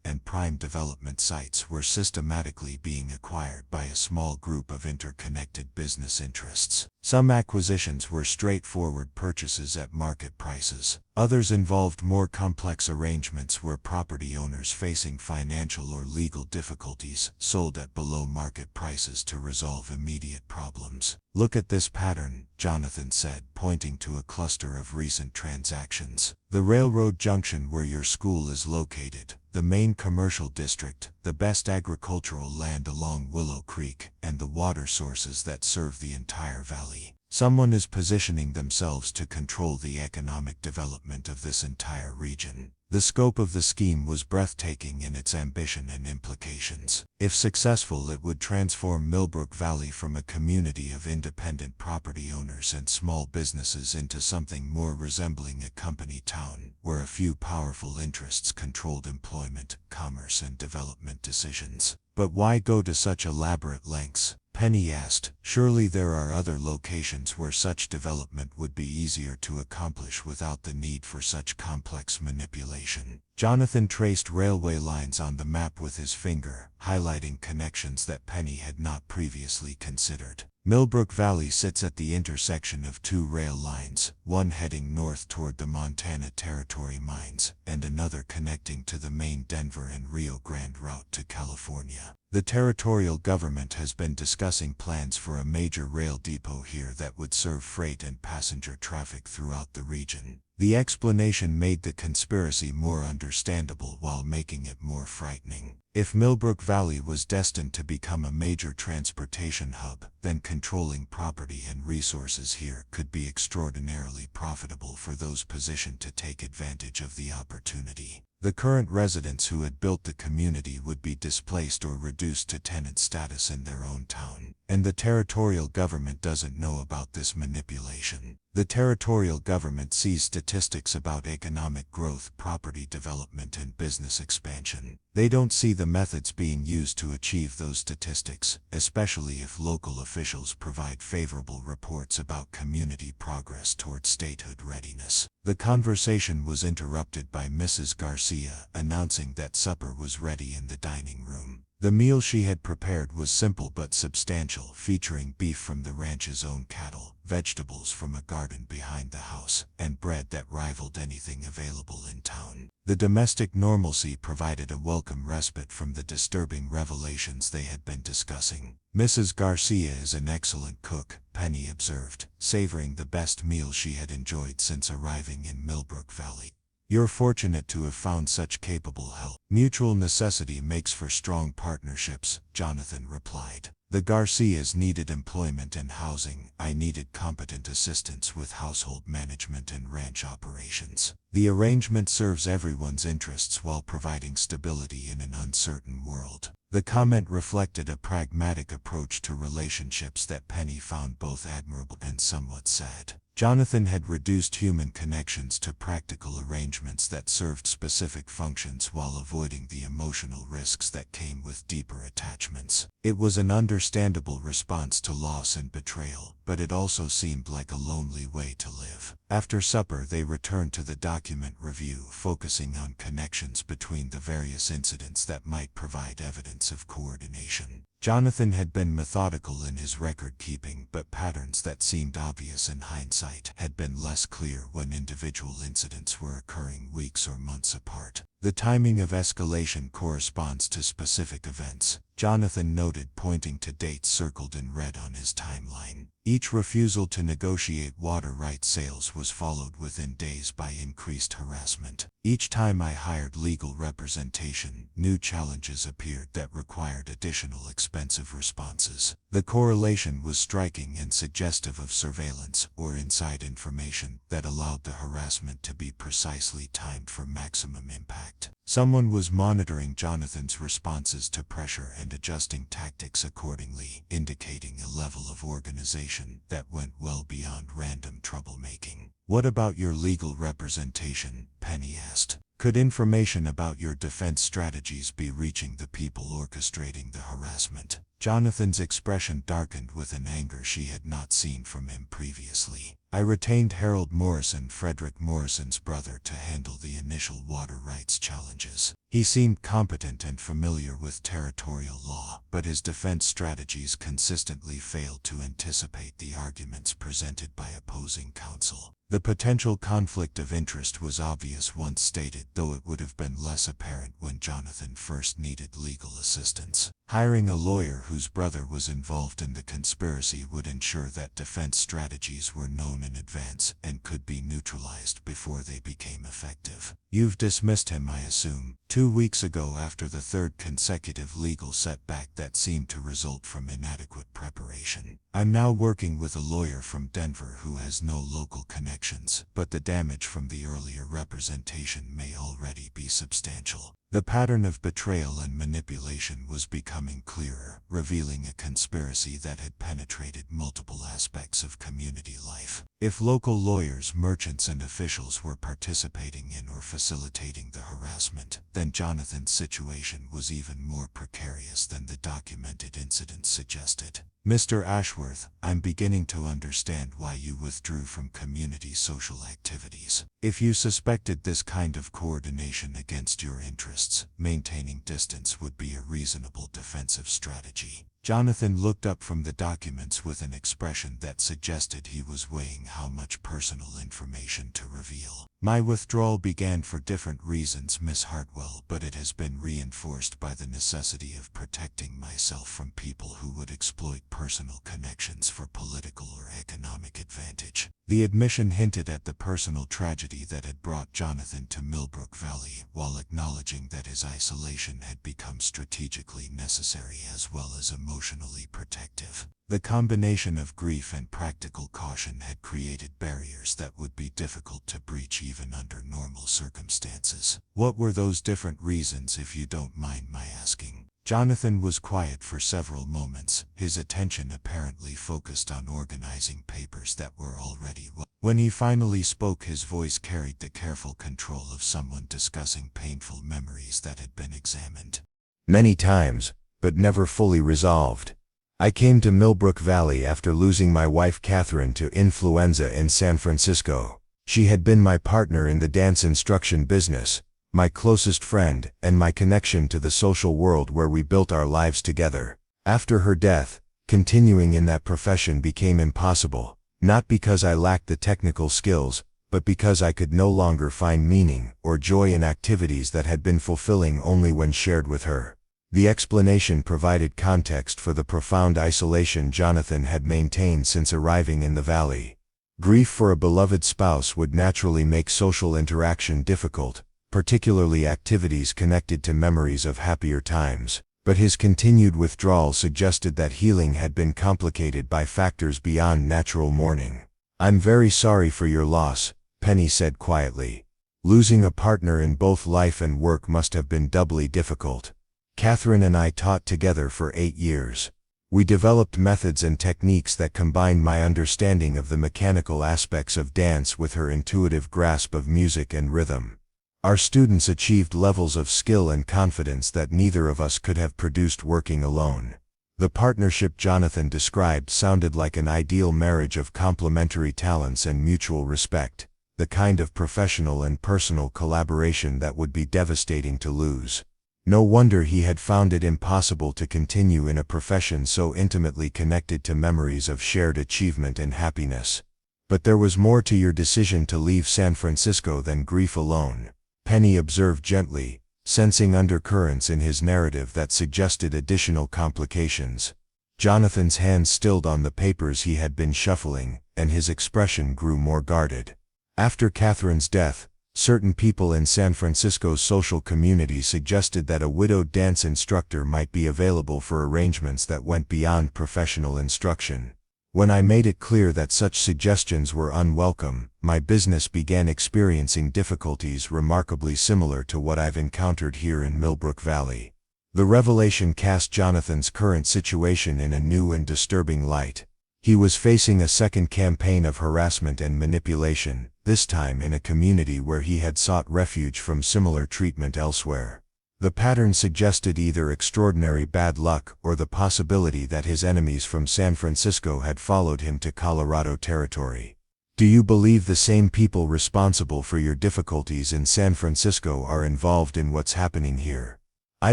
and prime development sites were systematically being acquired by a small group of interconnected business interests. Some acquisitions were straightforward purchases at market prices. Others involved more complex arrangements where property owners facing financial or legal difficulties sold at below market prices to resolve immediate problems. Look at this pattern, Jonathan said, pointing to a cluster of recent transactions. The railroad junction where your school is located, the main commercial district, the best agricultural land along Willow Creek, and the water sources that serve the entire valley. Someone is positioning themselves to control the economic development of this entire region. The scope of the scheme was breathtaking in its ambition and implications. If successful, it would transform Millbrook Valley from a community of independent property owners and small businesses into something more resembling a company town, where a few powerful interests controlled employment, commerce, and development decisions. But why go to such elaborate lengths? Penny asked. Surely there are other locations where such development would be easier to accomplish without the need for such complex manipulation. Jonathan traced railway lines on the map with his finger, highlighting connections that Penny had not previously considered. Millbrook Valley sits at the intersection of two rail lines, one heading north toward the Montana Territory mines, and another connecting to the main Denver and Rio Grande route to California. The territorial government has been discussing plans for a major rail depot here that would serve freight and passenger traffic throughout the region. The explanation made the conspiracy more understandable while making it more frightening. If Millbrook Valley was destined to become a major transportation hub, then controlling property and resources here could be extraordinarily profitable for those positioned to take advantage of the opportunity. The current residents who had built the community would be displaced or reduced to tenant status in their own town. And the territorial government doesn't know about this manipulation. The territorial government sees statistics about economic growth, property development, and business expansion. They don't see the methods being used to achieve those statistics, especially if local officials provide favorable reports about community progress toward statehood readiness. The conversation was interrupted by Mrs. Garcia announcing that supper was ready in the dining room. The meal she had prepared was simple but substantial, featuring beef from the ranch's own cattle, vegetables from a garden behind the house, and bread that rivaled anything available in town. The domestic normalcy provided a welcome respite from the disturbing revelations they had been discussing. Mrs. Garcia is an excellent cook, Penny observed, savoring the best meal she had enjoyed since arriving in Millbrook Valley. You're fortunate to have found such capable help. Mutual necessity makes for strong partnerships, Jonathan replied. The Garcias needed employment and housing. I needed competent assistance with household management and ranch operations. The arrangement serves everyone's interests while providing stability in an uncertain world. The comment reflected a pragmatic approach to relationships that Penny found both admirable and somewhat sad. Jonathan had reduced human connections to practical arrangements that served specific functions while avoiding the emotional risks that came with deeper attachments. It was an understandable response to loss and betrayal, but it also seemed like a lonely way to live. After supper, they returned to the document review, focusing on connections between the various incidents that might provide evidence of coordination. Jonathan had been methodical in his record-keeping, but patterns that seemed obvious in hindsight had been less clear when individual incidents were occurring weeks or months apart. The timing of escalation corresponds to specific events, Jonathan noted, pointing to dates circled in red on his timeline. Each refusal to negotiate water rights sales was followed within days by increased harassment. Each time I hired legal representation, new challenges appeared that required additional expensive responses. The correlation was striking and suggestive of surveillance or inside information that allowed the harassment to be precisely timed for maximum impact. Someone was monitoring Jonathan's responses to pressure and adjusting tactics accordingly, indicating a level of organization that went well beyond random troublemaking. "What about your legal representation?" Penny asked. "Could information about your defense strategies be reaching the people orchestrating the harassment?" Jonathan's expression darkened with an anger she had not seen from him previously. "I retained Harold Morrison, Frederick Morrison's brother, to handle the initial water rights challenges. He seemed competent and familiar with territorial law, but his defense strategies consistently failed to anticipate the arguments presented by opposing counsel. The potential conflict of interest was obvious once stated, though it would have been less apparent when Jonathan first needed legal assistance. Hiring a lawyer whose brother was involved in the conspiracy would ensure that defense strategies were known in advance and could be neutralized before they became effective. You've dismissed him, I assume. 2 weeks ago, after the third consecutive legal setback that seemed to result from inadequate preparation. I'm now working with a lawyer from Denver who has no local connections, but the damage from the earlier representation may already be substantial." The pattern of betrayal and manipulation was becoming clearer, revealing a conspiracy that had penetrated multiple aspects of community life. If local lawyers, merchants, and officials were participating in or facilitating the harassment, then Jonathan's situation was even more precarious than the documented incidents suggested. "Mr. Ashworth, I'm beginning to understand why you withdrew from community social activities. If you suspected this kind of coordination against your interests, maintaining distance would be a reasonable defensive strategy." Jonathan looked up from the documents with an expression that suggested he was weighing how much personal information to reveal. "My withdrawal began for different reasons, Miss Hartwell, but it has been reinforced by the necessity of protecting myself from people who would exploit personal connections for political or economic advantage." The admission hinted at the personal tragedy that had brought Jonathan to Millbrook Valley, while acknowledging that his isolation had become strategically necessary as well as emotionally protective. The combination of grief and practical caution had created barriers that would be difficult to breach even under normal circumstances. "What were those different reasons, if you don't mind my asking?" Jonathan was quiet for several moments, his attention apparently focused on organizing papers that were already When he finally spoke, his voice carried the careful control of someone discussing painful memories that had been examined. "Many times, but never fully resolved. I came to Millbrook Valley after losing my wife Catherine to influenza in San Francisco. She had been my partner in the dance instruction business, my closest friend, and my connection to the social world where we built our lives together. After her death, continuing in that profession became impossible, not because I lacked the technical skills, but because I could no longer find meaning or joy in activities that had been fulfilling only when shared with her." The explanation provided context for the profound isolation Jonathan had maintained since arriving in the valley. Grief for a beloved spouse would naturally make social interaction difficult, particularly activities connected to memories of happier times, but his continued withdrawal suggested that healing had been complicated by factors beyond natural mourning. "I'm very sorry for your loss," Penny said quietly. "Losing a partner in both life and work must have been doubly difficult. Catherine and I taught together for 8 years. We developed methods and techniques that combined my understanding of the mechanical aspects of dance with her intuitive grasp of music and rhythm. Our students achieved levels of skill and confidence that neither of us could have produced working alone." The partnership Jonathan described sounded like an ideal marriage of complementary talents and mutual respect, the kind of professional and personal collaboration that would be devastating to lose. No wonder he had found it impossible to continue in a profession so intimately connected to memories of shared achievement and happiness. "But there was more to your decision to leave San Francisco than grief alone," Penny observed gently, sensing undercurrents in his narrative that suggested additional complications. Jonathan's hands stilled on the papers he had been shuffling, and his expression grew more guarded. "After Catherine's death, certain people in San Francisco's social community suggested that a widowed dance instructor might be available for arrangements that went beyond professional instruction. When I made it clear that such suggestions were unwelcome, my business began experiencing difficulties remarkably similar to what I've encountered here in Millbrook Valley. The revelation cast Jonathan's current situation in a new and disturbing light. He was facing a second campaign of harassment and manipulation, this time in a community where he had sought refuge from similar treatment elsewhere. The pattern suggested either extraordinary bad luck or the possibility that his enemies from San Francisco had followed him to Colorado territory. Do you believe the same people responsible for your difficulties in San Francisco are involved in what's happening here? I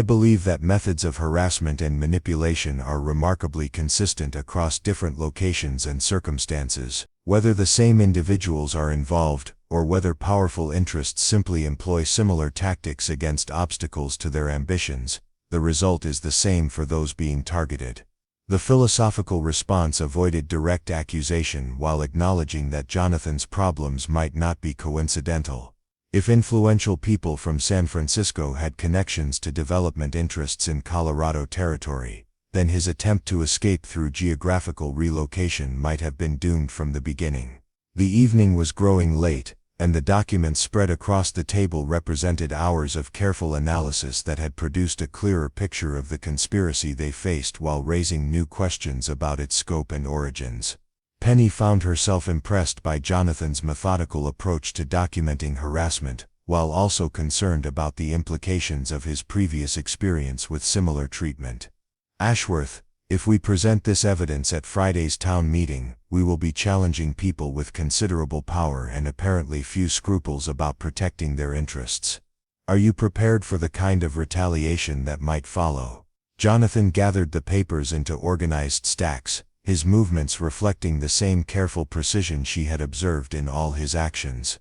believe that methods of harassment and manipulation are remarkably consistent across different locations and circumstances, whether the same individuals are involved, or whether powerful interests simply employ similar tactics against obstacles to their ambitions. The result is the same for those being targeted. The philosophical response avoided direct accusation while acknowledging that Jonathan's problems might not be coincidental. If influential people from San Francisco had connections to development interests in Colorado territory, then his attempt to escape through geographical relocation might have been doomed from the beginning. The evening was growing late, and the documents spread across the table represented hours of careful analysis that had produced a clearer picture of the conspiracy they faced while raising new questions about its scope and origins. Penny found herself impressed by Jonathan's methodical approach to documenting harassment, while also concerned about the implications of his previous experience with similar treatment. Ashworth, if we present this evidence at Friday's town meeting, we will be challenging people with considerable power and apparently few scruples about protecting their interests. Are you prepared for the kind of retaliation that might follow? Jonathan gathered the papers into organized stacks, his movements reflecting the same careful precision she had observed in all his actions.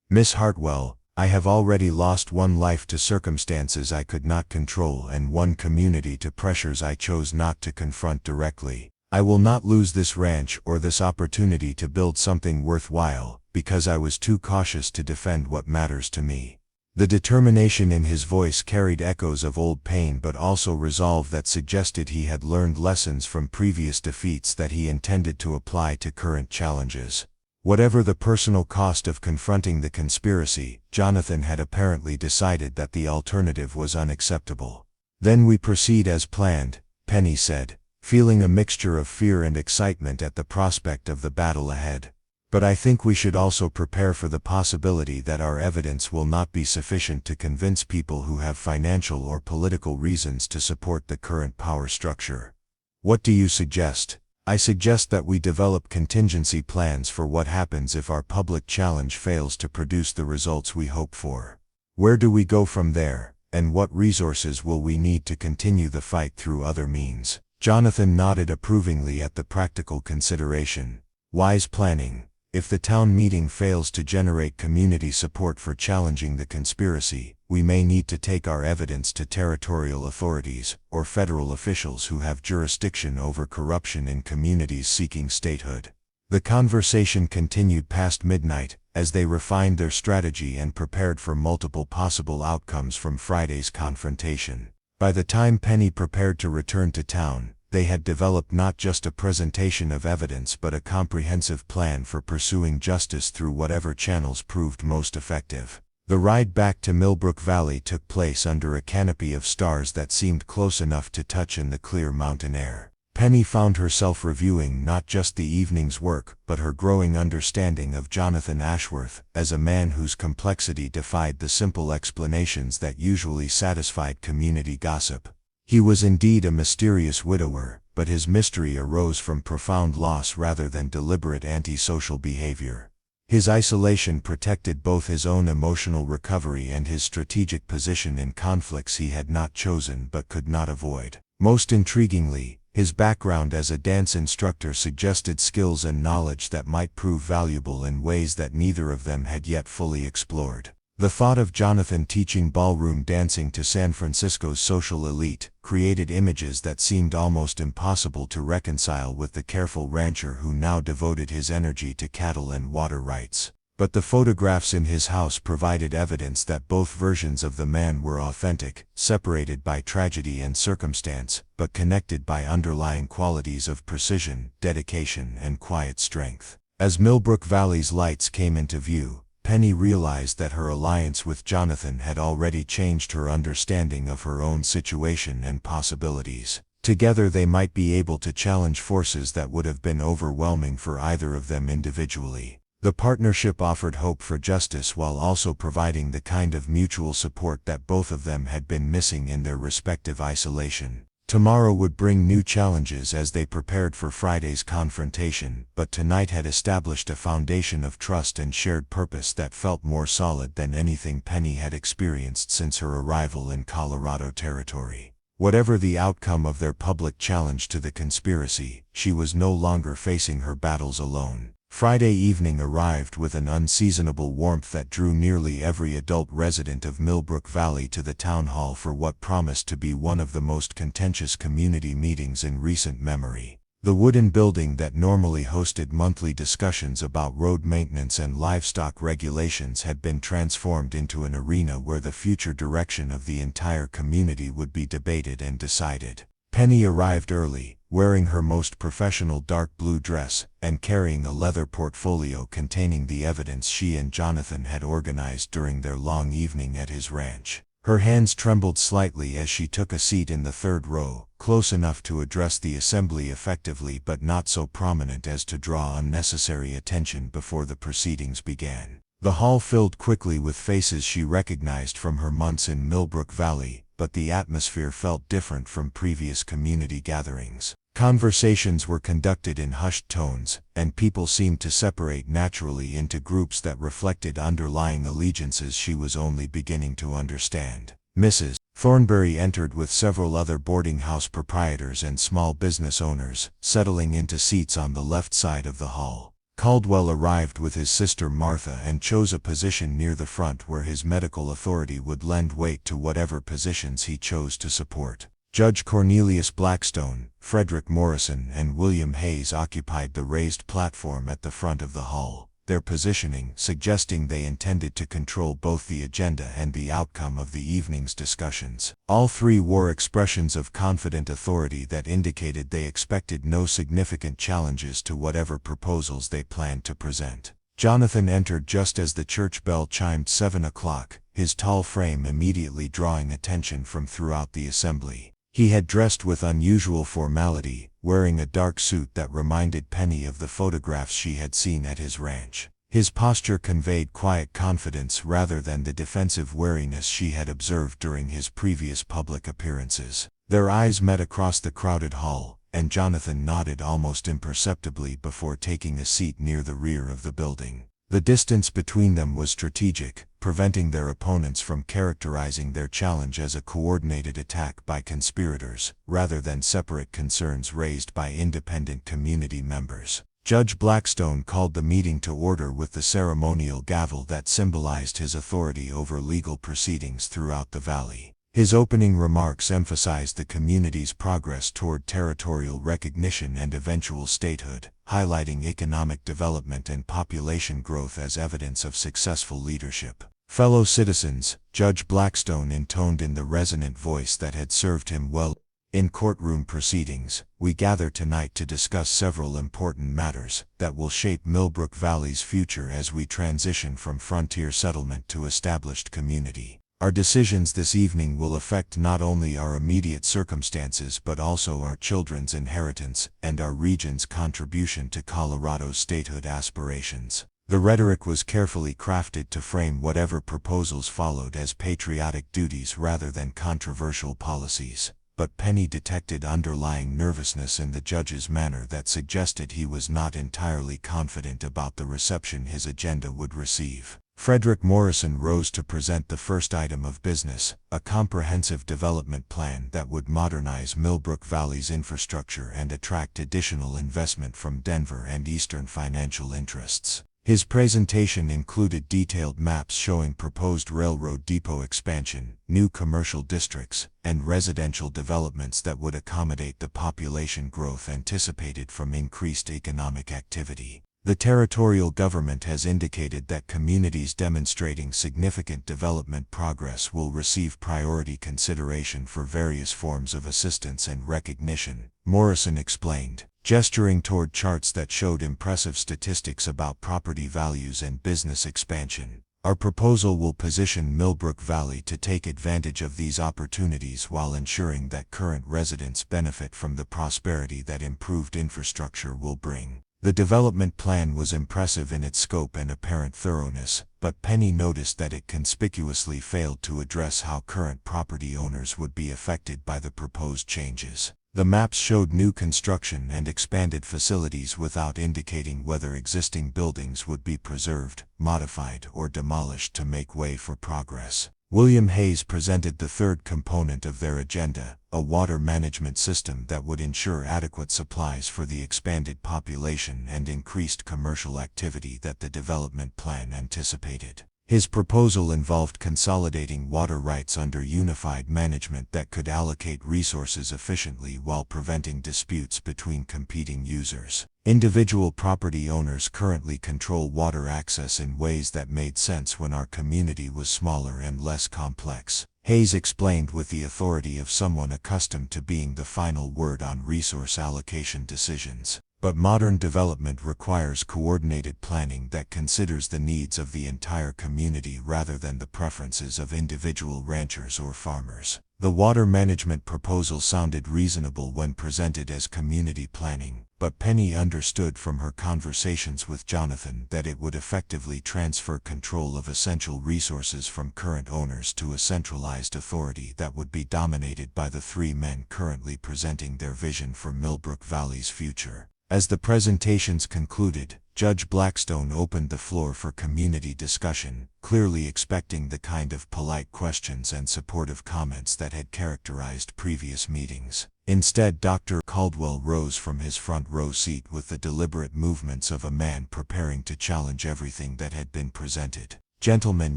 Miss Hartwell, I have already lost one life to circumstances I could not control and one community to pressures I chose not to confront directly. I will not lose this ranch or this opportunity to build something worthwhile, because I was too cautious to defend what matters to me. The determination in his voice carried echoes of old pain but also resolve that suggested he had learned lessons from previous defeats that he intended to apply to current challenges. Whatever the personal cost of confronting the conspiracy, Jonathan had apparently decided that the alternative was unacceptable. Then we proceed as planned, Penny said, feeling a mixture of fear and excitement at the prospect of the battle ahead. But I think we should also prepare for the possibility that our evidence will not be sufficient to convince people who have financial or political reasons to support the current power structure. What do you suggest? I suggest that we develop contingency plans for what happens if our public challenge fails to produce the results we hope for. Where do we go from there, and what resources will we need to continue the fight through other means? Jonathan nodded approvingly at the practical consideration. Wise planning. If the town meeting fails to generate community support for challenging the conspiracy, we may need to take our evidence to territorial authorities, or federal officials who have jurisdiction over corruption in communities seeking statehood. The conversation continued past midnight, as they refined their strategy and prepared for multiple possible outcomes from Friday's confrontation. By the time Penny prepared to return to town, they had developed not just a presentation of evidence but a comprehensive plan for pursuing justice through whatever channels proved most effective. The ride back to Millbrook Valley took place under a canopy of stars that seemed close enough to touch in the clear mountain air. Penny found herself reviewing not just the evening's work but her growing understanding of Jonathan Ashworth as a man whose complexity defied the simple explanations that usually satisfied community gossip. He was indeed a mysterious widower, but his mystery arose from profound loss rather than deliberate antisocial behavior. His isolation protected both his own emotional recovery and his strategic position in conflicts he had not chosen but could not avoid. Most intriguingly, his background as a dance instructor suggested skills and knowledge that might prove valuable in ways that neither of them had yet fully explored. The thought of Jonathan teaching ballroom dancing to San Francisco's social elite created images that seemed almost impossible to reconcile with the careful rancher who now devoted his energy to cattle and water rights. But the photographs in his house provided evidence that both versions of the man were authentic, separated by tragedy and circumstance, but connected by underlying qualities of precision, dedication, and quiet strength. As Millbrook Valley's lights came into view, Penny realized that her alliance with Jonathan had already changed her understanding of her own situation and possibilities. Together they might be able to challenge forces that would have been overwhelming for either of them individually. The partnership offered hope for justice while also providing the kind of mutual support that both of them had been missing in their respective isolation. Tomorrow would bring new challenges as they prepared for Friday's confrontation, but tonight had established a foundation of trust and shared purpose that felt more solid than anything Penny had experienced since her arrival in Colorado territory. Whatever the outcome of their public challenge to the conspiracy, she was no longer facing her battles alone. Friday evening arrived with an unseasonable warmth that drew nearly every adult resident of Millbrook Valley to the town hall for what promised to be one of the most contentious community meetings in recent memory. The wooden building that normally hosted monthly discussions about road maintenance and livestock regulations had been transformed into an arena where the future direction of the entire community would be debated and decided. Penny arrived early, wearing her most professional dark blue dress, and carrying a leather portfolio containing the evidence she and Jonathan had organized during their long evening at his ranch. Her hands trembled slightly as she took a seat in the third row, close enough to address the assembly effectively but not so prominent as to draw unnecessary attention before the proceedings began. The hall filled quickly with faces she recognized from her months in Millbrook Valley, but the atmosphere felt different from previous community gatherings. Conversations were conducted in hushed tones, and people seemed to separate naturally into groups that reflected underlying allegiances she was only beginning to understand. Mrs. Thornberry entered with several other boarding house proprietors and small business owners, settling into seats on the left side of the hall. Caldwell arrived with his sister Martha and chose a position near the front where his medical authority would lend weight to whatever positions he chose to support. Judge Cornelius Blackstone, Frederick Morrison, and William Hayes occupied the raised platform at the front of the hall, their positioning suggesting they intended to control both the agenda and the outcome of the evening's discussions. All three wore expressions of confident authority that indicated they expected no significant challenges to whatever proposals they planned to present. Jonathan entered just as the church bell chimed 7 o'clock, his tall frame immediately drawing attention from throughout the assembly. He had dressed with unusual formality, wearing a dark suit that reminded Penny of the photographs she had seen at his ranch. His posture conveyed quiet confidence rather than the defensive wariness she had observed during his previous public appearances. Their eyes met across the crowded hall, and Jonathan nodded almost imperceptibly before taking a seat near the rear of the building. The distance between them was strategic, preventing their opponents from characterizing their challenge as a coordinated attack by conspirators, rather than separate concerns raised by independent community members. Judge Blackstone called the meeting to order with the ceremonial gavel that symbolized his authority over legal proceedings throughout the valley. His opening remarks emphasized the community's progress toward territorial recognition and eventual statehood, highlighting economic development and population growth as evidence of successful leadership. Fellow citizens, Judge Blackstone intoned in the resonant voice that had served him well in courtroom proceedings, we gather tonight to discuss several important matters that will shape Millbrook Valley's future as we transition from frontier settlement to established community. Our decisions this evening will affect not only our immediate circumstances but also our children's inheritance and our region's contribution to Colorado's statehood aspirations. The rhetoric was carefully crafted to frame whatever proposals followed as patriotic duties rather than controversial policies, but Penny detected underlying nervousness in the judge's manner that suggested he was not entirely confident about the reception his agenda would receive. Frederick Morrison rose to present the first item of business, a comprehensive development plan that would modernize Millbrook Valley's infrastructure and attract additional investment from Denver and Eastern financial interests. His presentation included detailed maps showing proposed railroad depot expansion, new commercial districts, and residential developments that would accommodate the population growth anticipated from increased economic activity. The territorial government has indicated that communities demonstrating significant development progress will receive priority consideration for various forms of assistance and recognition, Morrison explained, gesturing toward charts that showed impressive statistics about property values and business expansion. Our proposal will position Millbrook Valley to take advantage of these opportunities while ensuring that current residents benefit from the prosperity that improved infrastructure will bring. The development plan was impressive in its scope and apparent thoroughness, but Penny noticed that it conspicuously failed to address how current property owners would be affected by the proposed changes. The maps showed new construction and expanded facilities without indicating whether existing buildings would be preserved, modified, or demolished to make way for progress. William Hayes presented the third component of their agenda, a water management system that would ensure adequate supplies for the expanded population and increased commercial activity that the development plan anticipated. His proposal involved consolidating water rights under unified management that could allocate resources efficiently while preventing disputes between competing users. Individual property owners currently control water access in ways that made sense when our community was smaller and less complex. Hayes explained with the authority of someone accustomed to being the final word on resource allocation decisions. But modern development requires coordinated planning that considers the needs of the entire community rather than the preferences of individual ranchers or farmers. The water management proposal sounded reasonable when presented as community planning, but Penny understood from her conversations with Jonathan that it would effectively transfer control of essential resources from current owners to a centralized authority that would be dominated by the three men currently presenting their vision for Millbrook Valley's future. As the presentations concluded, Judge Blackstone opened the floor for community discussion, clearly expecting the kind of polite questions and supportive comments that had characterized previous meetings. Instead, Dr. Caldwell rose from his front row seat with the deliberate movements of a man preparing to challenge everything that had been presented. Gentlemen,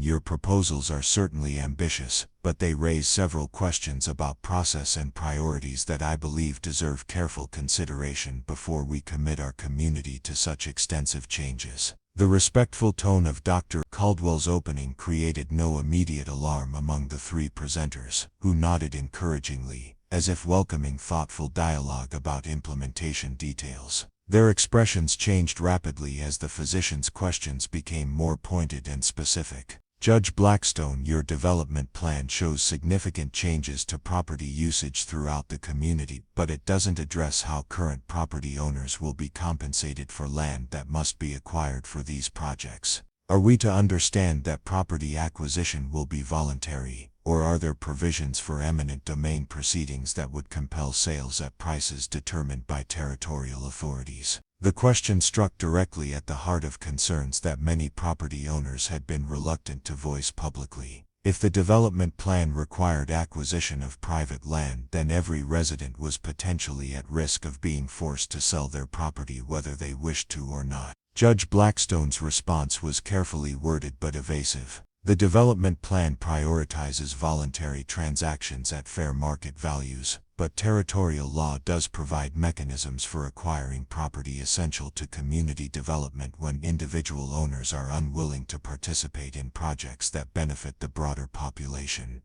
your proposals are certainly ambitious, but they raise several questions about process and priorities that I believe deserve careful consideration before we commit our community to such extensive changes. The respectful tone of Dr. Caldwell's opening created no immediate alarm among the three presenters, who nodded encouragingly, as if welcoming thoughtful dialogue about implementation details. Their expressions changed rapidly as the physician's questions became more pointed and specific. Judge Blackstone, your development plan shows significant changes to property usage throughout the community, but it doesn't address how current property owners will be compensated for land that must be acquired for these projects. Are we to understand that property acquisition will be voluntary, or are there provisions for eminent domain proceedings that would compel sales at prices determined by territorial authorities? The question struck directly at the heart of concerns that many property owners had been reluctant to voice publicly. If the development plan required acquisition of private land, then every resident was potentially at risk of being forced to sell their property whether they wished to or not. Judge Blackstone's response was carefully worded but evasive. The development plan prioritizes voluntary transactions at fair market values, but territorial law does provide mechanisms for acquiring property essential to community development when individual owners are unwilling to participate in projects that benefit the broader population.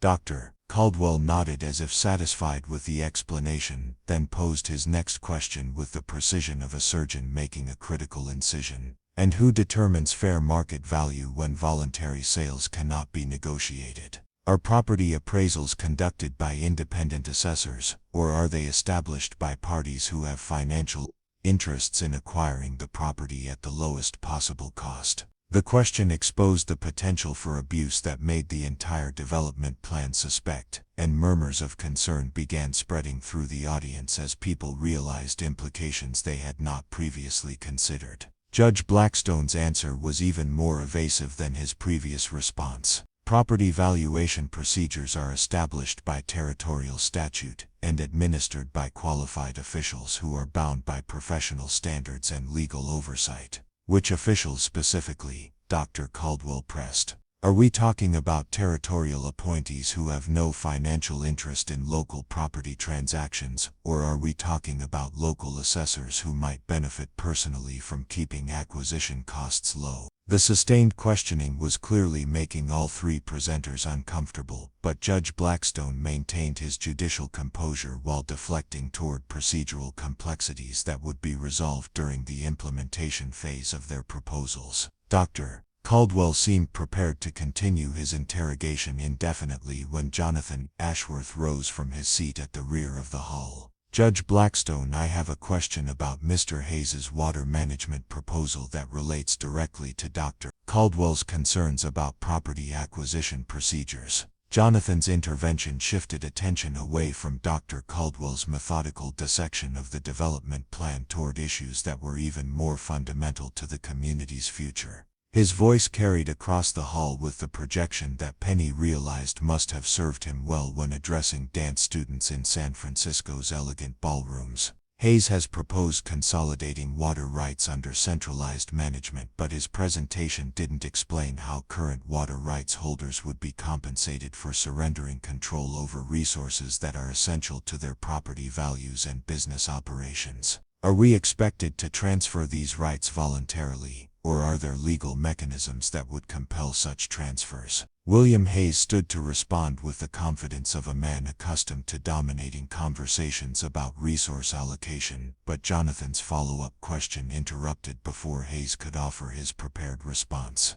Dr. Caldwell nodded as if satisfied with the explanation, then posed his next question with the precision of a surgeon making a critical incision. And who determines fair market value when voluntary sales cannot be negotiated? Are property appraisals conducted by independent assessors, or are they established by parties who have financial interests in acquiring the property at the lowest possible cost? The question exposed the potential for abuse that made the entire development plan suspect, and murmurs of concern began spreading through the audience as people realized implications they had not previously considered. Judge Blackstone's answer was even more evasive than his previous response. Property valuation procedures are established by territorial statute and administered by qualified officials who are bound by professional standards and legal oversight. Which officials specifically? Dr. Caldwell pressed. Are we talking about territorial appointees who have no financial interest in local property transactions, or are we talking about local assessors who might benefit personally from keeping acquisition costs low? The sustained questioning was clearly making all three presenters uncomfortable, but Judge Blackstone maintained his judicial composure while deflecting toward procedural complexities that would be resolved during the implementation phase of their proposals. Dr. Caldwell seemed prepared to continue his interrogation indefinitely when Jonathan Ashworth rose from his seat at the rear of the hall. Judge Blackstone, I have a question about Mr. Hayes's water management proposal that relates directly to Dr. Caldwell's concerns about property acquisition procedures. Jonathan's intervention shifted attention away from Dr. Caldwell's methodical dissection of the development plan toward issues that were even more fundamental to the community's future. His voice carried across the hall with the projection that Penny realized must have served him well when addressing dance students in San Francisco's elegant ballrooms. Hayes has proposed consolidating water rights under centralized management, but his presentation didn't explain how current water rights holders would be compensated for surrendering control over resources that are essential to their property values and business operations. Are we expected to transfer these rights voluntarily, or are there legal mechanisms that would compel such transfers? William Hayes stood to respond with the confidence of a man accustomed to dominating conversations about resource allocation, but Jonathan's follow-up question interrupted before Hayes could offer his prepared response.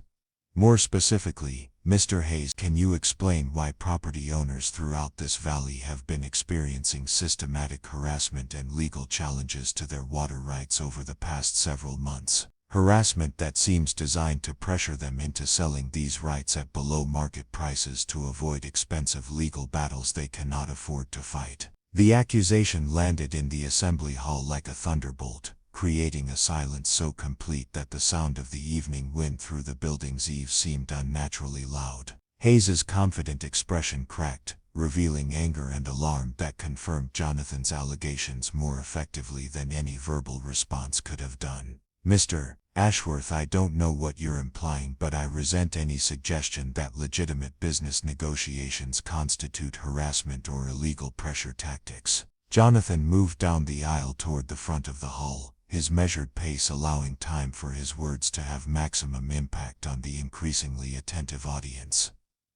More specifically, Mr. Hayes, can you explain why property owners throughout this valley have been experiencing systematic harassment and legal challenges to their water rights over the past several months? Harassment that seems designed to pressure them into selling these rights at below-market prices to avoid expensive legal battles they cannot afford to fight. The accusation landed in the assembly hall like a thunderbolt, creating a silence so complete that the sound of the evening wind through the building's eaves seemed unnaturally loud. Hayes's confident expression cracked, revealing anger and alarm that confirmed Jonathan's allegations more effectively than any verbal response could have done. Mr. Ashworth, I don't know what you're implying, but I resent any suggestion that legitimate business negotiations constitute harassment or illegal pressure tactics. Jonathan moved down the aisle toward the front of the hall, his measured pace allowing time for his words to have maximum impact on the increasingly attentive audience.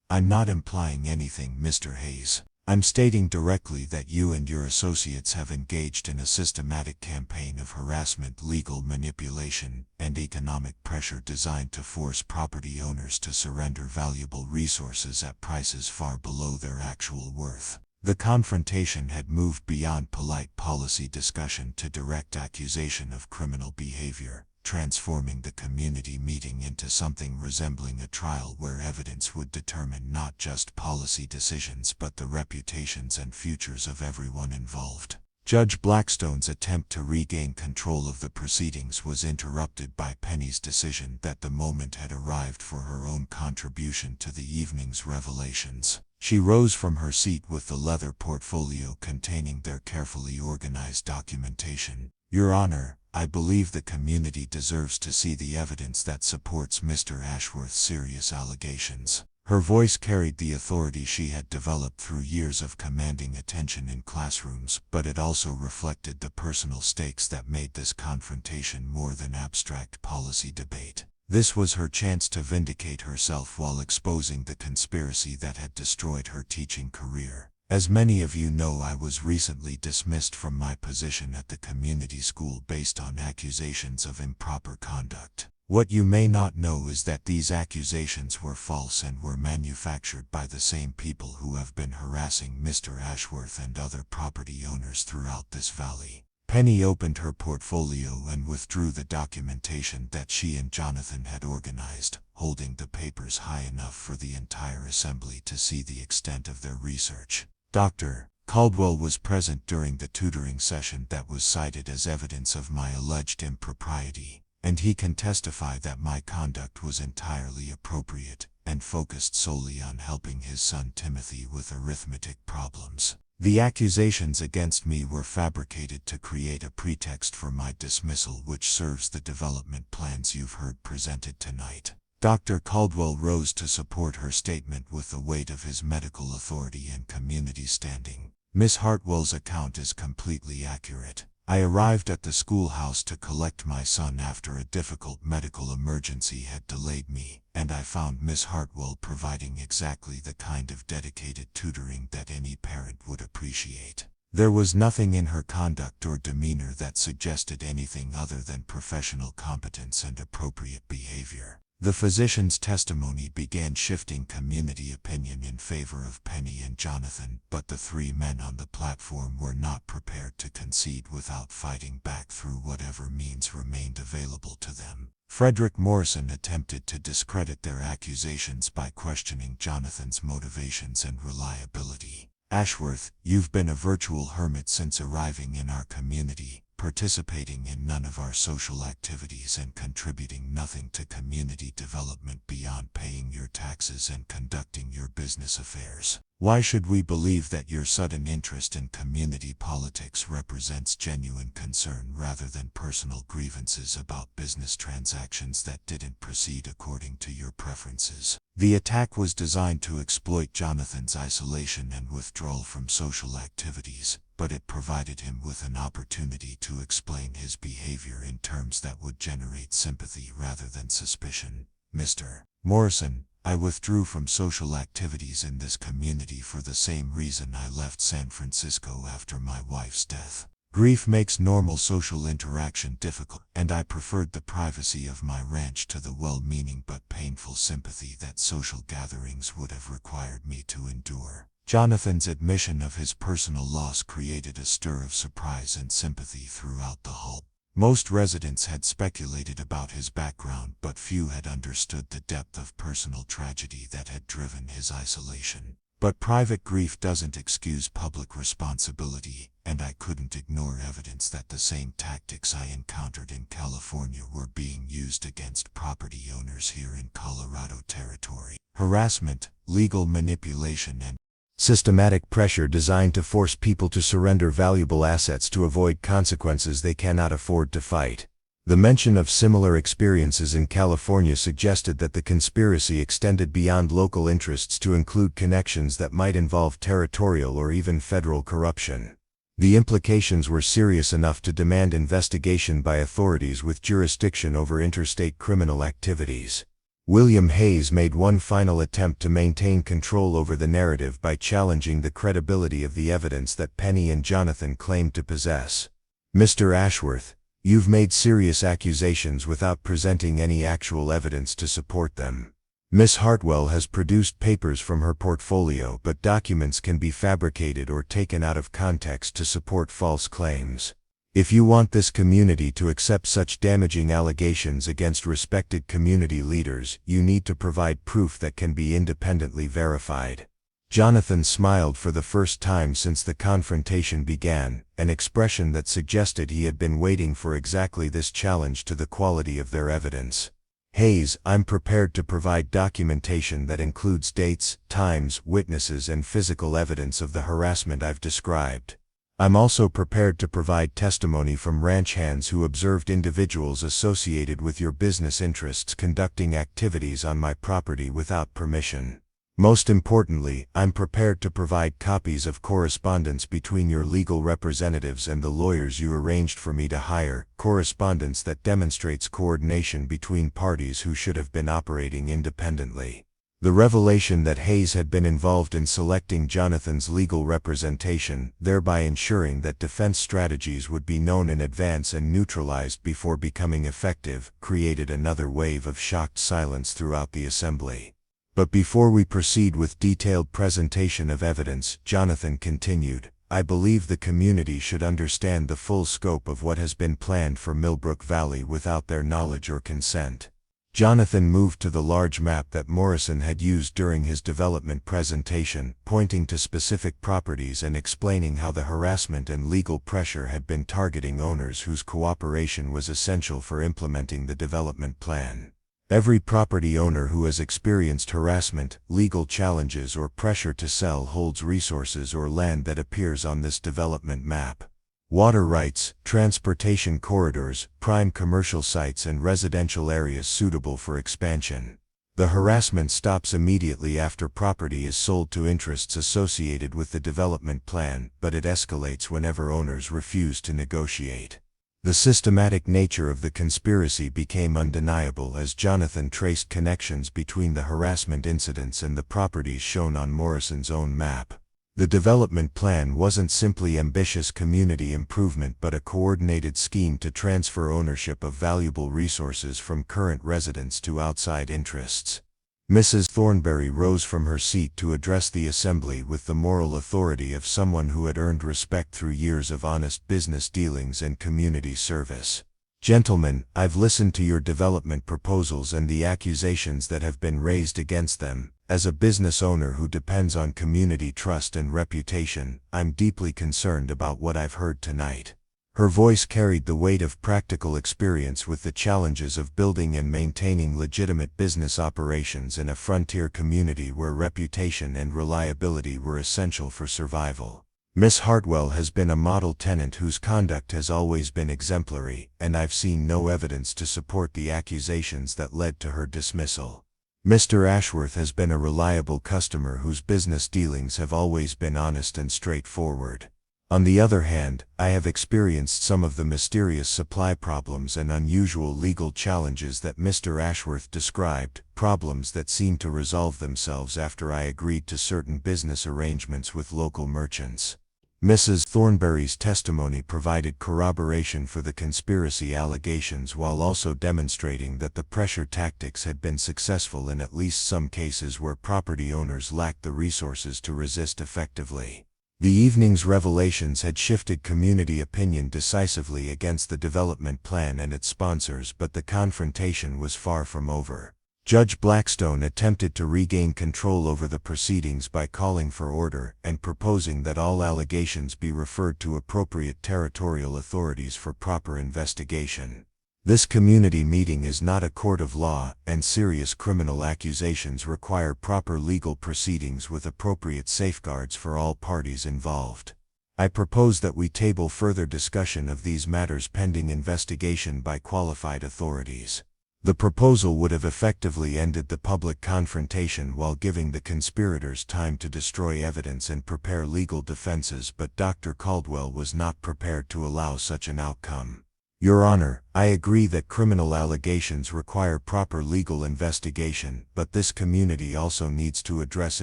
I'm not implying anything, Mr. Hayes. I'm stating directly that you and your associates have engaged in a systematic campaign of harassment, legal manipulation, and economic pressure designed to force property owners to surrender valuable resources at prices far below their actual worth. The confrontation had moved beyond polite policy discussion to direct accusation of criminal behavior, transforming the community meeting into something resembling a trial where evidence would determine not just policy decisions but the reputations and futures of everyone involved. Judge Blackstone's attempt to regain control of the proceedings was interrupted by Penny's decision that the moment had arrived for her own contribution to the evening's revelations. She rose from her seat with the leather portfolio containing their carefully organized documentation. Your Honor, I believe the community deserves to see the evidence that supports Mr. Ashworth's serious allegations. Her voice carried the authority she had developed through years of commanding attention in classrooms, but it also reflected the personal stakes that made this confrontation more than abstract policy debate. This was her chance to vindicate herself while exposing the conspiracy that had destroyed her teaching career. As many of you know, I was recently dismissed from my position at the community school based on accusations of improper conduct. What you may not know is that these accusations were false and were manufactured by the same people who have been harassing Mr. Ashworth and other property owners throughout this valley. Penny opened her portfolio and withdrew the documentation that she and Jonathan had organized, holding the papers high enough for the entire assembly to see the extent of their research. Dr. Caldwell was present during the tutoring session that was cited as evidence of my alleged impropriety, and he can testify that my conduct was entirely appropriate and focused solely on helping his son Timothy with arithmetic problems. The accusations against me were fabricated to create a pretext for my dismissal, which serves the development plans you've heard presented tonight. Dr. Caldwell rose to support her statement with the weight of his medical authority and community standing. Miss Hartwell's account is completely accurate. I arrived at the schoolhouse to collect my son after a difficult medical emergency had delayed me, and I found Miss Hartwell providing exactly the kind of dedicated tutoring that any parent would appreciate. There was nothing in her conduct or demeanor that suggested anything other than professional competence and appropriate behavior. The physician's testimony began shifting community opinion in favor of Penny and Jonathan, but the three men on the platform were not prepared to concede without fighting back through whatever means remained available to them. Frederick Morrison attempted to discredit their accusations by questioning Jonathan's motivations and reliability. Ashworth, you've been a virtual hermit since arriving in our community, participating in none of our social activities and contributing nothing to community development beyond paying your taxes and conducting your business affairs. Why should we believe that your sudden interest in community politics represents genuine concern rather than personal grievances about business transactions that didn't proceed according to your preferences? The attack was designed to exploit Jonathan's isolation and withdrawal from social activities, but it provided him with an opportunity to explain his behavior in terms that would generate sympathy rather than suspicion. Mr. Morrison, I withdrew from social activities in this community for the same reason I left San Francisco after my wife's death. Grief makes normal social interaction difficult, and I preferred the privacy of my ranch to the well-meaning but painful sympathy that social gatherings would have required me to endure. Jonathan's admission of his personal loss created a stir of surprise and sympathy throughout the hall. Most residents had speculated about his background, but few had understood the depth of personal tragedy that had driven his isolation. But private grief doesn't excuse public responsibility, and I couldn't ignore evidence that the same tactics I encountered in California were being used against property owners here in Colorado territory. Harassment, legal manipulation, and systematic pressure designed to force people to surrender valuable assets to avoid consequences they cannot afford to fight. The mention of similar experiences in California suggested that the conspiracy extended beyond local interests to include connections that might involve territorial or even federal corruption. The implications were serious enough to demand investigation by authorities with jurisdiction over interstate criminal activities. William Hayes made one final attempt to maintain control over the narrative by challenging the credibility of the evidence that Penny and Jonathan claimed to possess. Mr. Ashworth, you've made serious accusations without presenting any actual evidence to support them. Miss Hartwell has produced papers from her portfolio, but documents can be fabricated or taken out of context to support false claims. If you want this community to accept such damaging allegations against respected community leaders, you need to provide proof that can be independently verified. Jonathan smiled for the first time since the confrontation began, an expression that suggested he had been waiting for exactly this challenge to the quality of their evidence. Hayes, I'm prepared to provide documentation that includes dates, times, witnesses, and physical evidence of the harassment I've described. I'm also prepared to provide testimony from ranch hands who observed individuals associated with your business interests conducting activities on my property without permission. Most importantly, I'm prepared to provide copies of correspondence between your legal representatives and the lawyers you arranged for me to hire, correspondence that demonstrates coordination between parties who should have been operating independently. The revelation that Hayes had been involved in selecting Jonathan's legal representation, thereby ensuring that defense strategies would be known in advance and neutralized before becoming effective, created another wave of shocked silence throughout the assembly. But before we proceed with detailed presentation of evidence, Jonathan continued, I believe the community should understand the full scope of what has been planned for Millbrook Valley without their knowledge or consent. Jonathan moved to the large map that Morrison had used during his development presentation, pointing to specific properties and explaining how the harassment and legal pressure had been targeting owners whose cooperation was essential for implementing the development plan. Every property owner who has experienced harassment, legal challenges, or pressure to sell holds resources or land that appears on this development map. Water rights, transportation corridors, prime commercial sites, and residential areas suitable for expansion. The harassment stops immediately after property is sold to interests associated with the development plan, but it escalates whenever owners refuse to negotiate. The systematic nature of the conspiracy became undeniable as Jonathan traced connections between the harassment incidents and the properties shown on Morrison's own map. The development plan wasn't simply ambitious community improvement but a coordinated scheme to transfer ownership of valuable resources from current residents to outside interests. Mrs. Thornberry rose from her seat to address the assembly with the moral authority of someone who had earned respect through years of honest business dealings and community service. "Gentlemen, I've listened to your development proposals and the accusations that have been raised against them. As a business owner who depends on community trust and reputation, I'm deeply concerned about what I've heard tonight." Her voice carried the weight of practical experience with the challenges of building and maintaining legitimate business operations in a frontier community where reputation and reliability were essential for survival. "Miss Hartwell has been a model tenant whose conduct has always been exemplary, and I've seen no evidence to support the accusations that led to her dismissal. Mr. Ashworth has been a reliable customer whose business dealings have always been honest and straightforward. On the other hand, I have experienced some of the mysterious supply problems and unusual legal challenges that Mr. Ashworth described, problems that seemed to resolve themselves after I agreed to certain business arrangements with local merchants." Mrs. Thornberry's testimony provided corroboration for the conspiracy allegations while also demonstrating that the pressure tactics had been successful in at least some cases where property owners lacked the resources to resist effectively. The evening's revelations had shifted community opinion decisively against the development plan and its sponsors, but the confrontation was far from over. Judge Blackstone attempted to regain control over the proceedings by calling for order and proposing that all allegations be referred to appropriate territorial authorities for proper investigation. "This community meeting is not a court of law, and serious criminal accusations require proper legal proceedings with appropriate safeguards for all parties involved. I propose that we table further discussion of these matters pending investigation by qualified authorities." The proposal would have effectively ended the public confrontation while giving the conspirators time to destroy evidence and prepare legal defenses, but Dr. Caldwell was not prepared to allow such an outcome. "Your Honor, I agree that criminal allegations require proper legal investigation, but this community also needs to address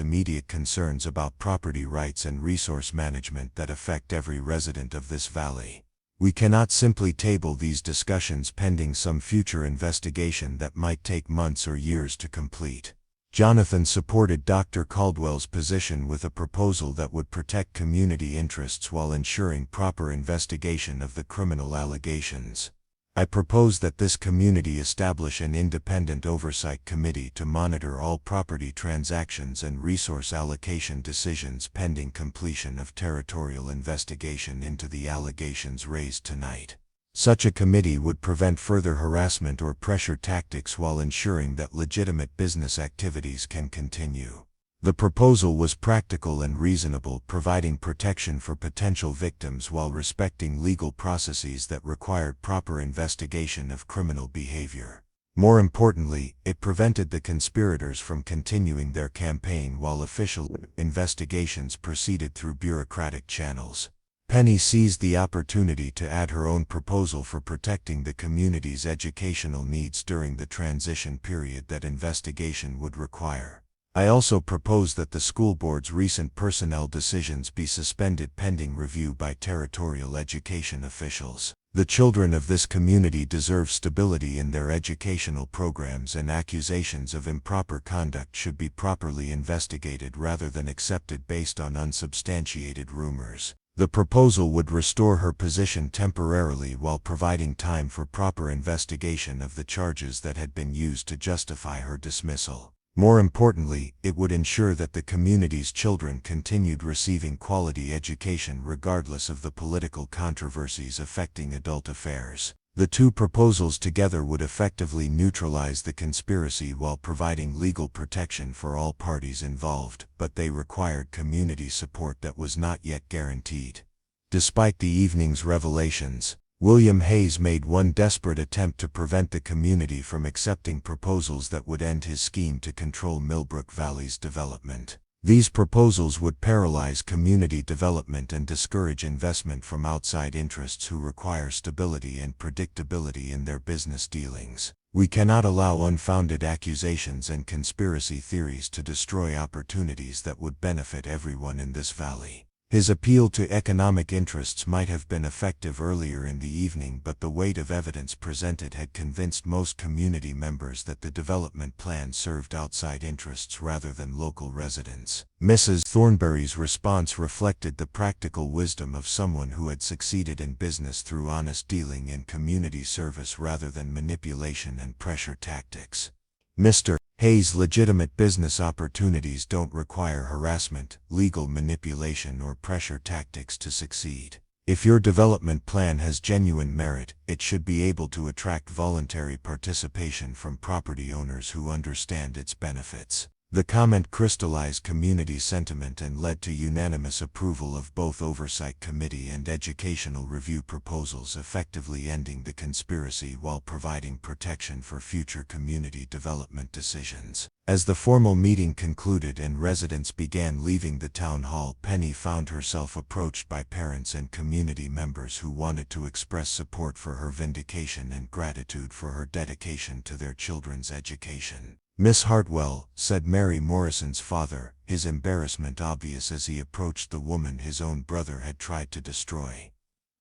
immediate concerns about property rights and resource management that affect every resident of this valley. We cannot simply table these discussions pending some future investigation that might take months or years to complete." Jonathan supported Dr. Caldwell's position with a proposal that would protect community interests while ensuring proper investigation of the criminal allegations. "I propose that this community establish an independent oversight committee to monitor all property transactions and resource allocation decisions pending completion of territorial investigation into the allegations raised tonight. Such a committee would prevent further harassment or pressure tactics while ensuring that legitimate business activities can continue." The proposal was practical and reasonable, providing protection for potential victims while respecting legal processes that required proper investigation of criminal behavior. More importantly, it prevented the conspirators from continuing their campaign while official investigations proceeded through bureaucratic channels. Penny seized the opportunity to add her own proposal for protecting the community's educational needs during the transition period that investigation would require. "I also propose that the school board's recent personnel decisions be suspended pending review by territorial education officials. The children of this community deserve stability in their educational programs, and accusations of improper conduct should be properly investigated rather than accepted based on unsubstantiated rumors." The proposal would restore her position temporarily while providing time for proper investigation of the charges that had been used to justify her dismissal. More importantly, it would ensure that the community's children continued receiving quality education regardless of the political controversies affecting adult affairs. The two proposals together would effectively neutralize the conspiracy while providing legal protection for all parties involved, but they required community support that was not yet guaranteed. Despite the evening's revelations, William Hayes made one desperate attempt to prevent the community from accepting proposals that would end his scheme to control Millbrook Valley's development. These proposals would paralyze community development and discourage investment from outside interests who require stability and predictability in their business dealings. We cannot allow unfounded accusations and conspiracy theories to destroy opportunities that would benefit everyone in this valley. His appeal to economic interests might have been effective earlier in the evening, but the weight of evidence presented had convinced most community members that the development plan served outside interests rather than local residents. Mrs. Thornberry's response reflected the practical wisdom of someone who had succeeded in business through honest dealing and community service rather than manipulation and pressure tactics. Mr. Hayes' legitimate business opportunities don't require harassment, legal manipulation, or pressure tactics to succeed. If your development plan has genuine merit, it should be able to attract voluntary participation from property owners who understand its benefits. The comment crystallized community sentiment and led to unanimous approval of both Oversight Committee and Educational Review proposals, effectively ending the conspiracy while providing protection for future community development decisions. As the formal meeting concluded and residents began leaving the town hall, Penny found herself approached by parents and community members who wanted to express support for her vindication and gratitude for her dedication to their children's education. "Miss Hartwell," said Mary Morrison's father, his embarrassment obvious as he approached the woman his own brother had tried to destroy.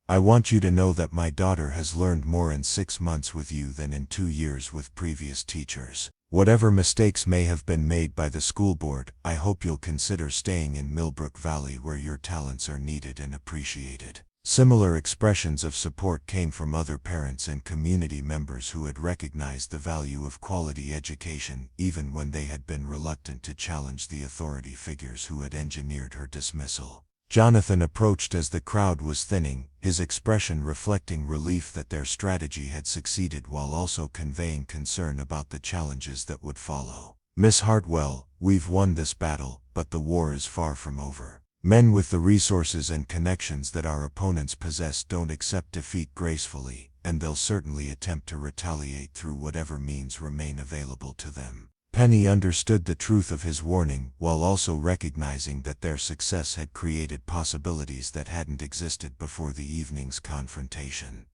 "I want you to know that my daughter has learned more in 6 months with you than in 2 years with previous teachers. Whatever mistakes may have been made by the school board, I hope you'll consider staying in Millbrook Valley where your talents are needed and appreciated." Similar expressions of support came from other parents and community members who had recognized the value of quality education, even when they had been reluctant to challenge the authority figures who had engineered her dismissal. Jonathan approached as the crowd was thinning, his expression reflecting relief that their strategy had succeeded while also conveying concern about the challenges that would follow. "Miss Hartwell, we've won this battle, but the war is far from over. Men with the resources and connections that our opponents possess don't accept defeat gracefully, and they'll certainly attempt to retaliate through whatever means remain available to them." Penny understood the truth of his warning, while also recognizing that their success had created possibilities that hadn't existed before the evening's confrontation.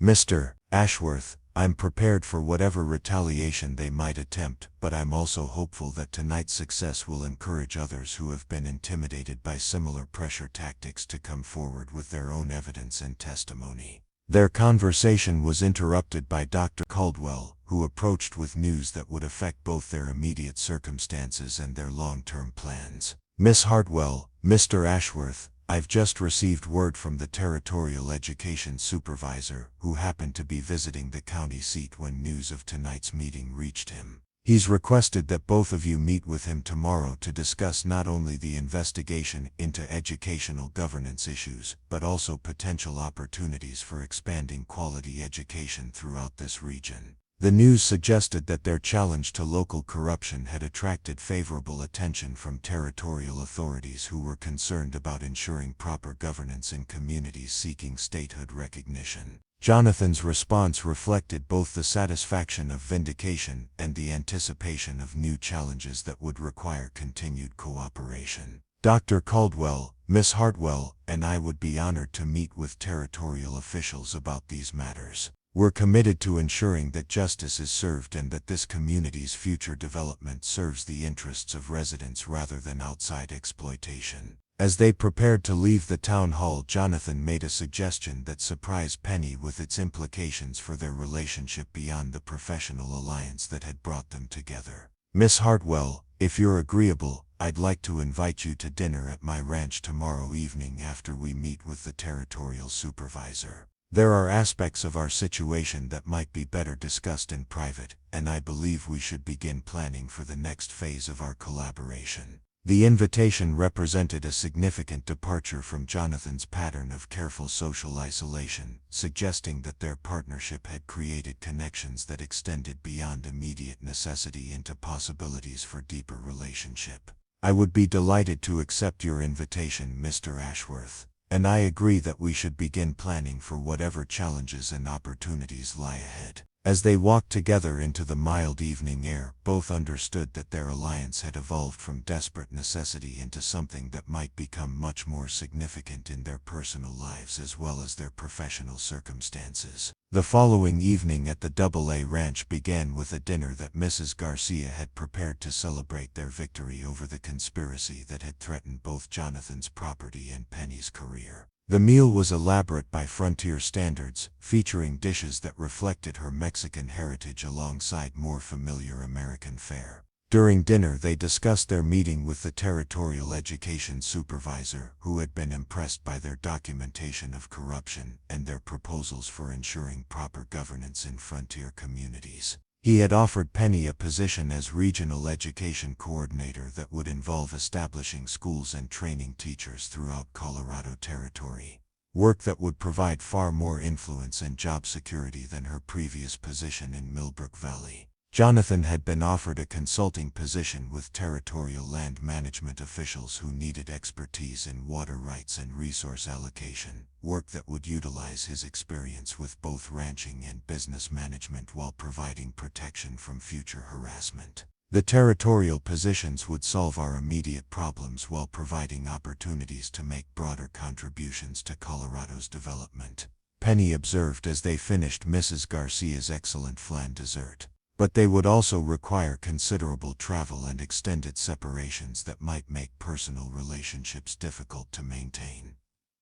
"Mr. Ashworth, I'm prepared for whatever retaliation they might attempt, but I'm also hopeful that tonight's success will encourage others who have been intimidated by similar pressure tactics to come forward with their own evidence and testimony." Their conversation was interrupted by Dr. Caldwell, who approached with news that would affect both their immediate circumstances and their long-term plans. "Miss Hartwell, Mr. Ashworth, I've just received word from the territorial education supervisor, who happened to be visiting the county seat when news of tonight's meeting reached him. He's requested that both of you meet with him tomorrow to discuss not only the investigation into educational governance issues, but also potential opportunities for expanding quality education throughout this region." The news suggested that their challenge to local corruption had attracted favorable attention from territorial authorities who were concerned about ensuring proper governance in communities seeking statehood recognition. Jonathan's response reflected both the satisfaction of vindication and the anticipation of new challenges that would require continued cooperation. "Dr. Caldwell, Miss Hartwell, and I would be honored to meet with territorial officials about these matters. We're committed to ensuring that justice is served and that this community's future development serves the interests of residents rather than outside exploitation." As they prepared to leave the town hall, Jonathan made a suggestion that surprised Penny with its implications for their relationship beyond the professional alliance that had brought them together. "Miss Hartwell, if you're agreeable, I'd like to invite you to dinner at my ranch tomorrow evening after we meet with the territorial supervisor. There are aspects of our situation that might be better discussed in private, and I believe we should begin planning for the next phase of our collaboration." The invitation represented a significant departure from Jonathan's pattern of careful social isolation, suggesting that their partnership had created connections that extended beyond immediate necessity into possibilities for deeper relationship. "I would be delighted to accept your invitation, Mr. Ashworth. and I agree that we should begin planning for whatever challenges and opportunities lie ahead. As they walked together into the mild evening air, both understood that their alliance had evolved from desperate necessity into something that might become much more significant in their personal lives as well as their professional circumstances. The following evening at the AA Ranch began with a dinner that Mrs. Garcia had prepared to celebrate their victory over the conspiracy that had threatened both Jonathan's property and Penny's career. The meal was elaborate by frontier standards, featuring dishes that reflected her Mexican heritage alongside more familiar American fare. During dinner they discussed their meeting with the territorial education supervisor, who had been impressed by their documentation of corruption and their proposals for ensuring proper governance in frontier communities. He had offered Penny a position as regional education coordinator that would involve establishing schools and training teachers throughout Colorado Territory, work that would provide far more influence and job security than her previous position in Millbrook Valley. Jonathan had been offered a consulting position with territorial land management officials who needed expertise in water rights and resource allocation, work that would utilize his experience with both ranching and business management while providing protection from future harassment. The territorial positions would solve our immediate problems while providing opportunities to make broader contributions to Colorado's development, Penny observed as they finished Mrs. Garcia's excellent flan dessert. But they would also require considerable travel and extended separations that might make personal relationships difficult to maintain.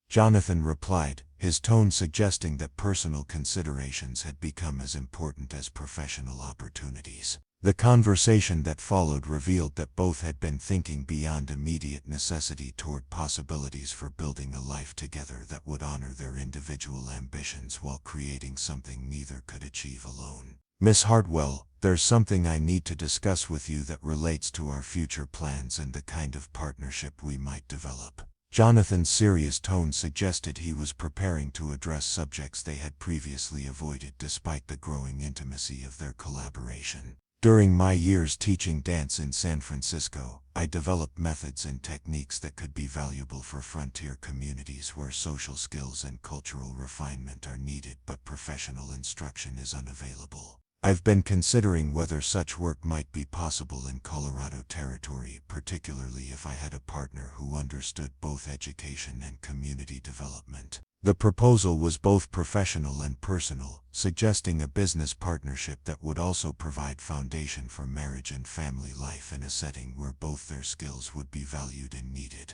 Jonathan replied, his tone suggesting that personal considerations had become as important as professional opportunities. The conversation that followed revealed that both had been thinking beyond immediate necessity toward possibilities for building a life together that would honor their individual ambitions while creating something neither could achieve alone. Miss Hartwell, there's something I need to discuss with you that relates to our future plans and the kind of partnership we might develop. Jonathan's serious tone suggested he was preparing to address subjects they had previously avoided despite the growing intimacy of their collaboration. During my years teaching dance in San Francisco, I developed methods and techniques that could be valuable for frontier communities where social skills and cultural refinement are needed but professional instruction is unavailable. I've been considering whether such work might be possible in Colorado Territory, particularly if I had a partner who understood both education and community development. The proposal was both professional and personal, suggesting a business partnership that would also provide foundation for marriage and family life in a setting where both their skills would be valued and needed.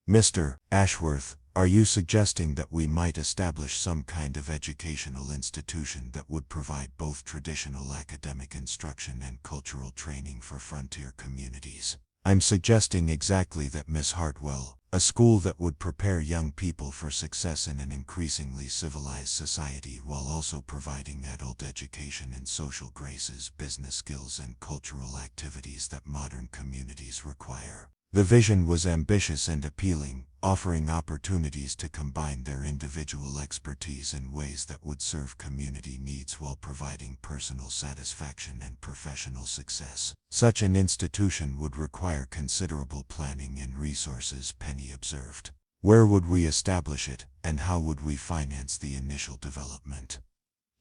Mr. Ashworth, are you suggesting that we might establish some kind of educational institution that would provide both traditional academic instruction and cultural training for frontier communities? I'm suggesting exactly that, Miss Hartwell, a school that would prepare young people for success in an increasingly civilized society while also providing adult education in social graces, business skills, and cultural activities that modern communities require. The vision was ambitious and appealing, offering opportunities to combine their individual expertise in ways that would serve community needs while providing personal satisfaction and professional success. Such an institution would require considerable planning and resources, Penny observed. Where would we establish it, and how would we finance the initial development?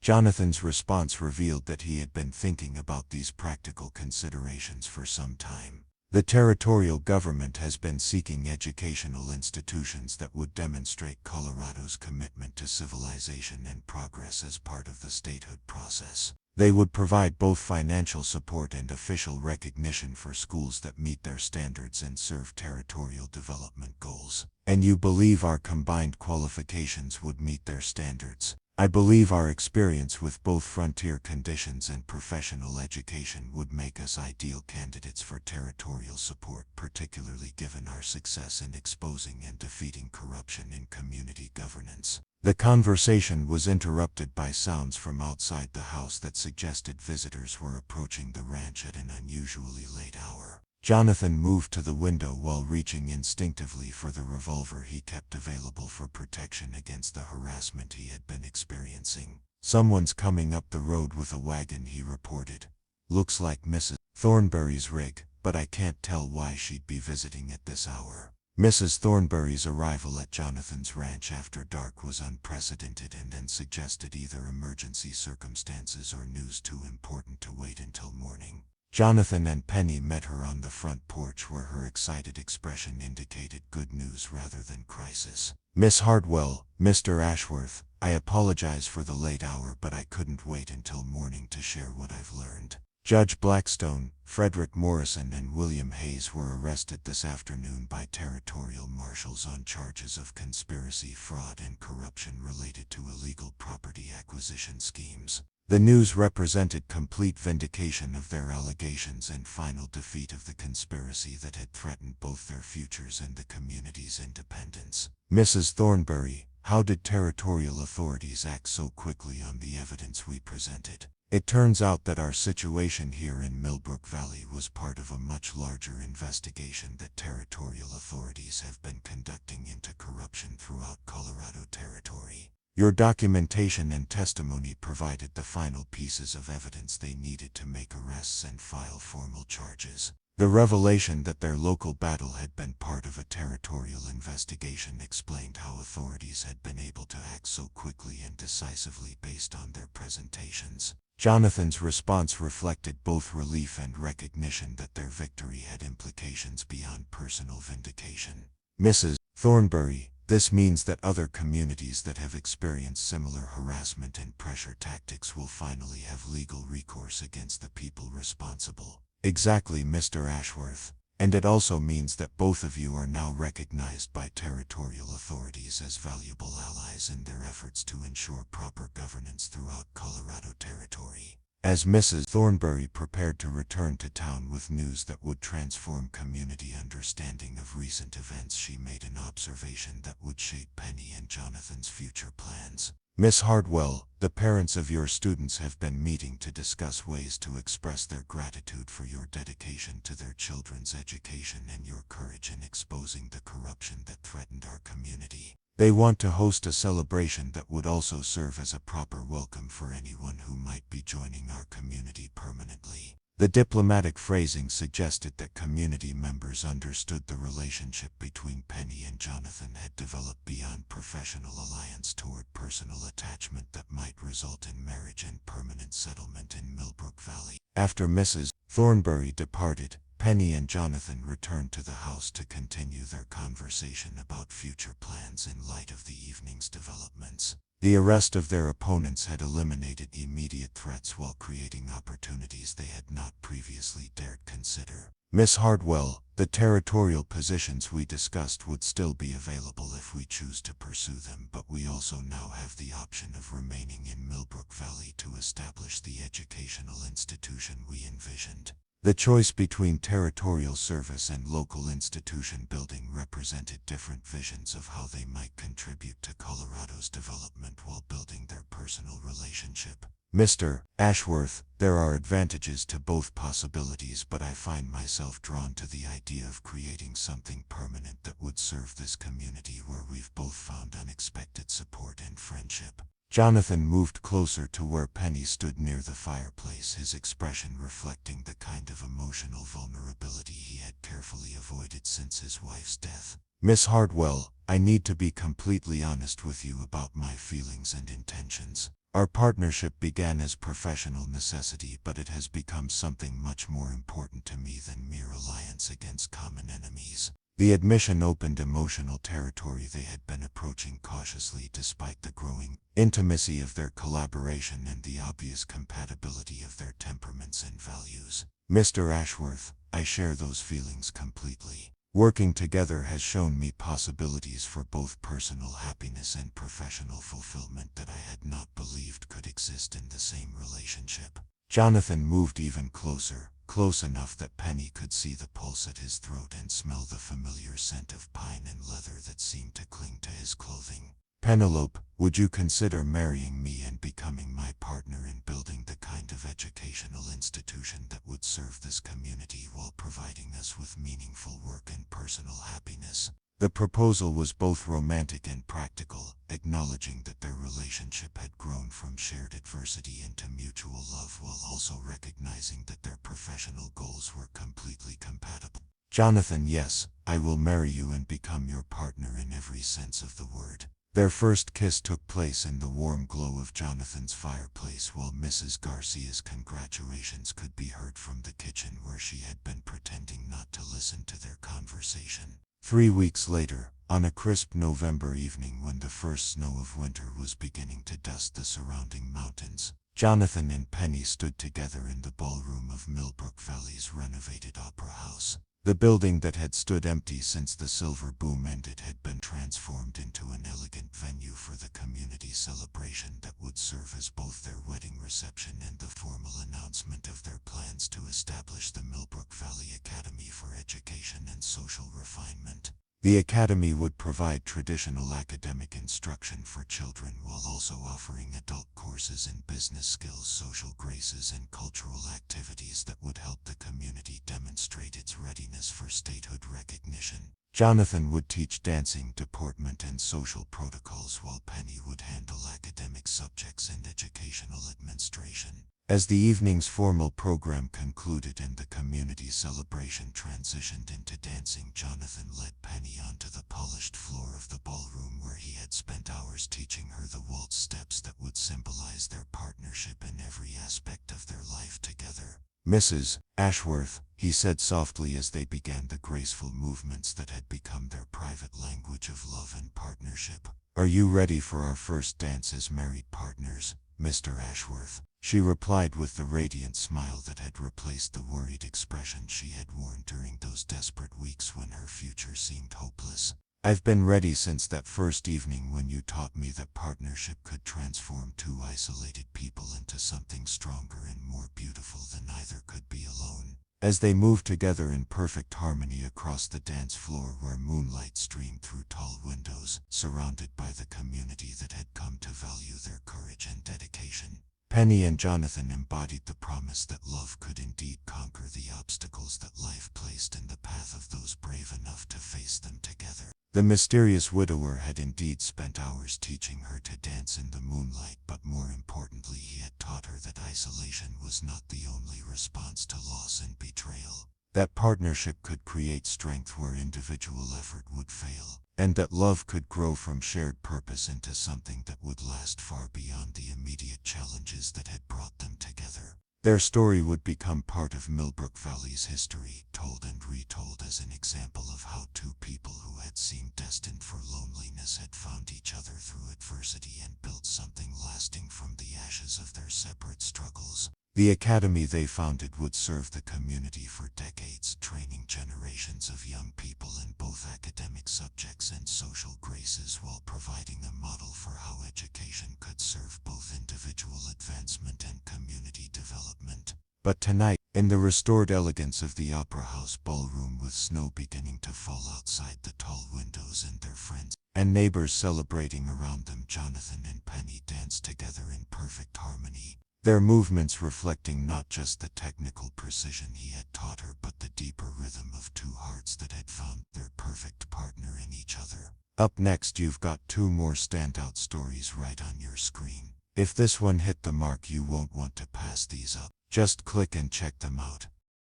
Jonathan's response revealed that he had been thinking about these practical considerations for some time. The territorial government has been seeking educational institutions that would demonstrate Colorado's commitment to civilization and progress as part of the statehood process. They would provide both financial support and official recognition for schools that meet their standards and serve territorial development goals. And you believe our combined qualifications would meet their standards? I believe our experience with both frontier conditions and professional education would make us ideal candidates for territorial support, particularly given our success in exposing and defeating corruption in community governance. The conversation was interrupted by sounds from outside the house that suggested visitors were approaching the ranch at an unusually late hour. Jonathan moved to the window while reaching instinctively for the revolver he kept available for protection against the harassment he had been experiencing. Someone's coming up the road with a wagon, he reported. Looks like Mrs. Thornberry's rig, but I can't tell why she'd be visiting at this hour. Mrs. Thornbury's arrival at Jonathan's ranch after dark was unprecedented and then suggested either emergency circumstances or news too important to wait until morning. Jonathan and Penny met her on the front porch where her excited expression indicated good news rather than crisis. "Miss Hartwell, Mr. Ashworth, I apologize for the late hour, but I couldn't wait until morning to share what I've learned. Judge Blackstone, Frederick Morrison and William Hayes were arrested this afternoon by territorial marshals on charges of conspiracy, fraud and corruption related to illegal property acquisition schemes." The news represented complete vindication of their allegations and final defeat of the conspiracy that had threatened both their futures and the community's independence. "Mrs. Thornbury, how did territorial authorities act so quickly on the evidence we presented?" "It turns out that our situation here in Millbrook Valley was part of a much larger investigation that territorial authorities have been conducting into corruption throughout Colorado Territory. Your documentation and testimony provided the final pieces of evidence they needed to make arrests and file formal charges. The revelation that their local battle had been part of a territorial investigation explained how authorities had been able to act so quickly and decisively based on their presentations." Jonathan's response reflected both relief and recognition that their victory had implications beyond personal vindication. "Mrs. Thornbury, this means that other communities that have experienced similar harassment and pressure tactics will finally have legal recourse against the people responsible." "Exactly, Mr. Ashworth. And it also means that both of you are now recognized by territorial authorities as valuable allies in their efforts to ensure proper governance throughout Colorado Territory." As Mrs. Thornbury prepared to return to town with news that would transform community understanding of recent events, she made an observation that would shape Penny and Jonathan's future plans. "Miss Hartwell, the parents of your students have been meeting to discuss ways to express their gratitude for your dedication to their children's education and your courage in exposing the corruption that threatened our community. They want to host a celebration that would also serve as a proper welcome for anyone who might be joining our community permanently." The diplomatic phrasing suggested that community members understood the relationship between Penny and Jonathan had developed beyond professional alliance toward personal attachment that might result in marriage and permanent settlement in Millbrook Valley. After Mrs. Thornbury departed, Penny and Jonathan returned to the house to continue their conversation about future plans in light of the evening's developments. The arrest of their opponents had eliminated immediate threats while creating opportunities they had not previously dared consider. "Miss Hartwell, the territorial positions we discussed would still be available if we choose to pursue them, but we also now have the option of remaining in Millbrook Valley to establish the educational institution we envisioned." The choice between territorial service and local institution building represented different visions of how they might contribute to Colorado's development while building their personal relationship. "Mr. Ashworth, there are advantages to both possibilities, but I find myself drawn to the idea of creating something permanent that would serve this community where we've both found unexpected support and friendship." Jonathan moved closer to where Penny stood near the fireplace, his expression reflecting the kind of emotional vulnerability he had carefully avoided since his wife's death. "Miss Hartwell, I need to be completely honest with you about my feelings and intentions. Our partnership began as professional necessity, but it has become something much more important to me than mere alliance against common enemies." The admission opened emotional territory they had been approaching cautiously despite the growing intimacy of their collaboration and the obvious compatibility of their temperaments and values. "Mr. Ashworth, I share those feelings completely. Working together has shown me possibilities for both personal happiness and professional fulfillment that I had not believed could exist in the same relationship." Jonathan moved even closer, close enough that Penny could see the pulse at his throat and smell the familiar scent of pine and leather that seemed to cling to his clothing. "Penelope, would you consider marrying me and becoming my partner in building the kind of educational institution that would serve this community while providing us with meaningful work and personal happiness?" The proposal was both romantic and practical, acknowledging that their relationship had grown from shared adversity into mutual love while also recognizing that their professional goals were completely compatible. Jonathan, yes, I will marry you and become your partner in every sense of the word. Their first kiss took place in the warm glow of Jonathan's fireplace while Mrs. Garcia's congratulations could be heard from the kitchen where she had been pretending not to listen to their conversation. 3 weeks later, on a crisp November evening when the first snow of winter was beginning to dust the surrounding mountains, Jonathan and Penny stood together in the ballroom of Millbrook Valley's renovated opera house. The building that had stood empty since the silver boom ended had been transformed into an elegant venue for the community celebration that would serve as both their wedding reception and the formal announcement of their plans to establish the Millbrook Valley Academy for Education and Social Refinement. The academy would provide traditional academic instruction for children while also offering adult courses in business skills, social graces, and cultural activities that would help the community demonstrate its readiness for statehood recognition. Jonathan would teach dancing, deportment, and social protocols while Penny would handle academic subjects and educational administration. As the evening's formal program concluded and the community celebration transitioned into dancing, Jonathan led Penny onto the polished floor of the ballroom where he had spent hours teaching her the waltz steps that would symbolize their partnership in every aspect of their life together. "Mrs. Ashworth," he said softly as they began the graceful movements that had become their private language of love and partnership, "are you ready for our first dance as married partners, Mr. Ashworth?" She replied with the radiant smile that had replaced the worried expression she had worn during those desperate weeks when her future seemed hopeless. "I've been ready since that first evening when you taught me that partnership could transform two isolated people into something stronger and more beautiful than either could be alone." As they moved together in perfect harmony across the dance floor where moonlight streamed through tall windows, surrounded by the community that had come to value their courage and dedication, Penny and Jonathan embodied the promise that love could indeed conquer the obstacles that life placed in the path of those brave enough to face them together. The mysterious widower had indeed spent hours teaching her to dance in the moonlight, but more importantly he had taught her that isolation was not the only response to loss and betrayal. That partnership could create strength where individual effort would fail, and that love could grow from shared purpose into something that would last far beyond the immediate challenges that had brought them together. Their story would become part of Millbrook Valley's history, told and retold as an example of how two people who had seemed destined for loneliness had found each other through adversity and built something lasting from the ashes of their separate struggles. The academy they founded would serve the community for decades, training generations of young people in both academic subjects and social graces while providing a model for how education could serve both individual advancement and community development. But tonight, in the restored elegance of the Opera House ballroom with snow beginning to fall outside the tall windows and their friends and neighbors celebrating around them, Jonathan and Penny danced together in perfect harmony. Their movements reflecting not just the technical precision he had taught her but the deeper rhythm of two hearts that had found their perfect partner in each other. Up next you've got two more standout stories right on your screen. If this one hit the mark you won't want to pass these up. Just click and check them out.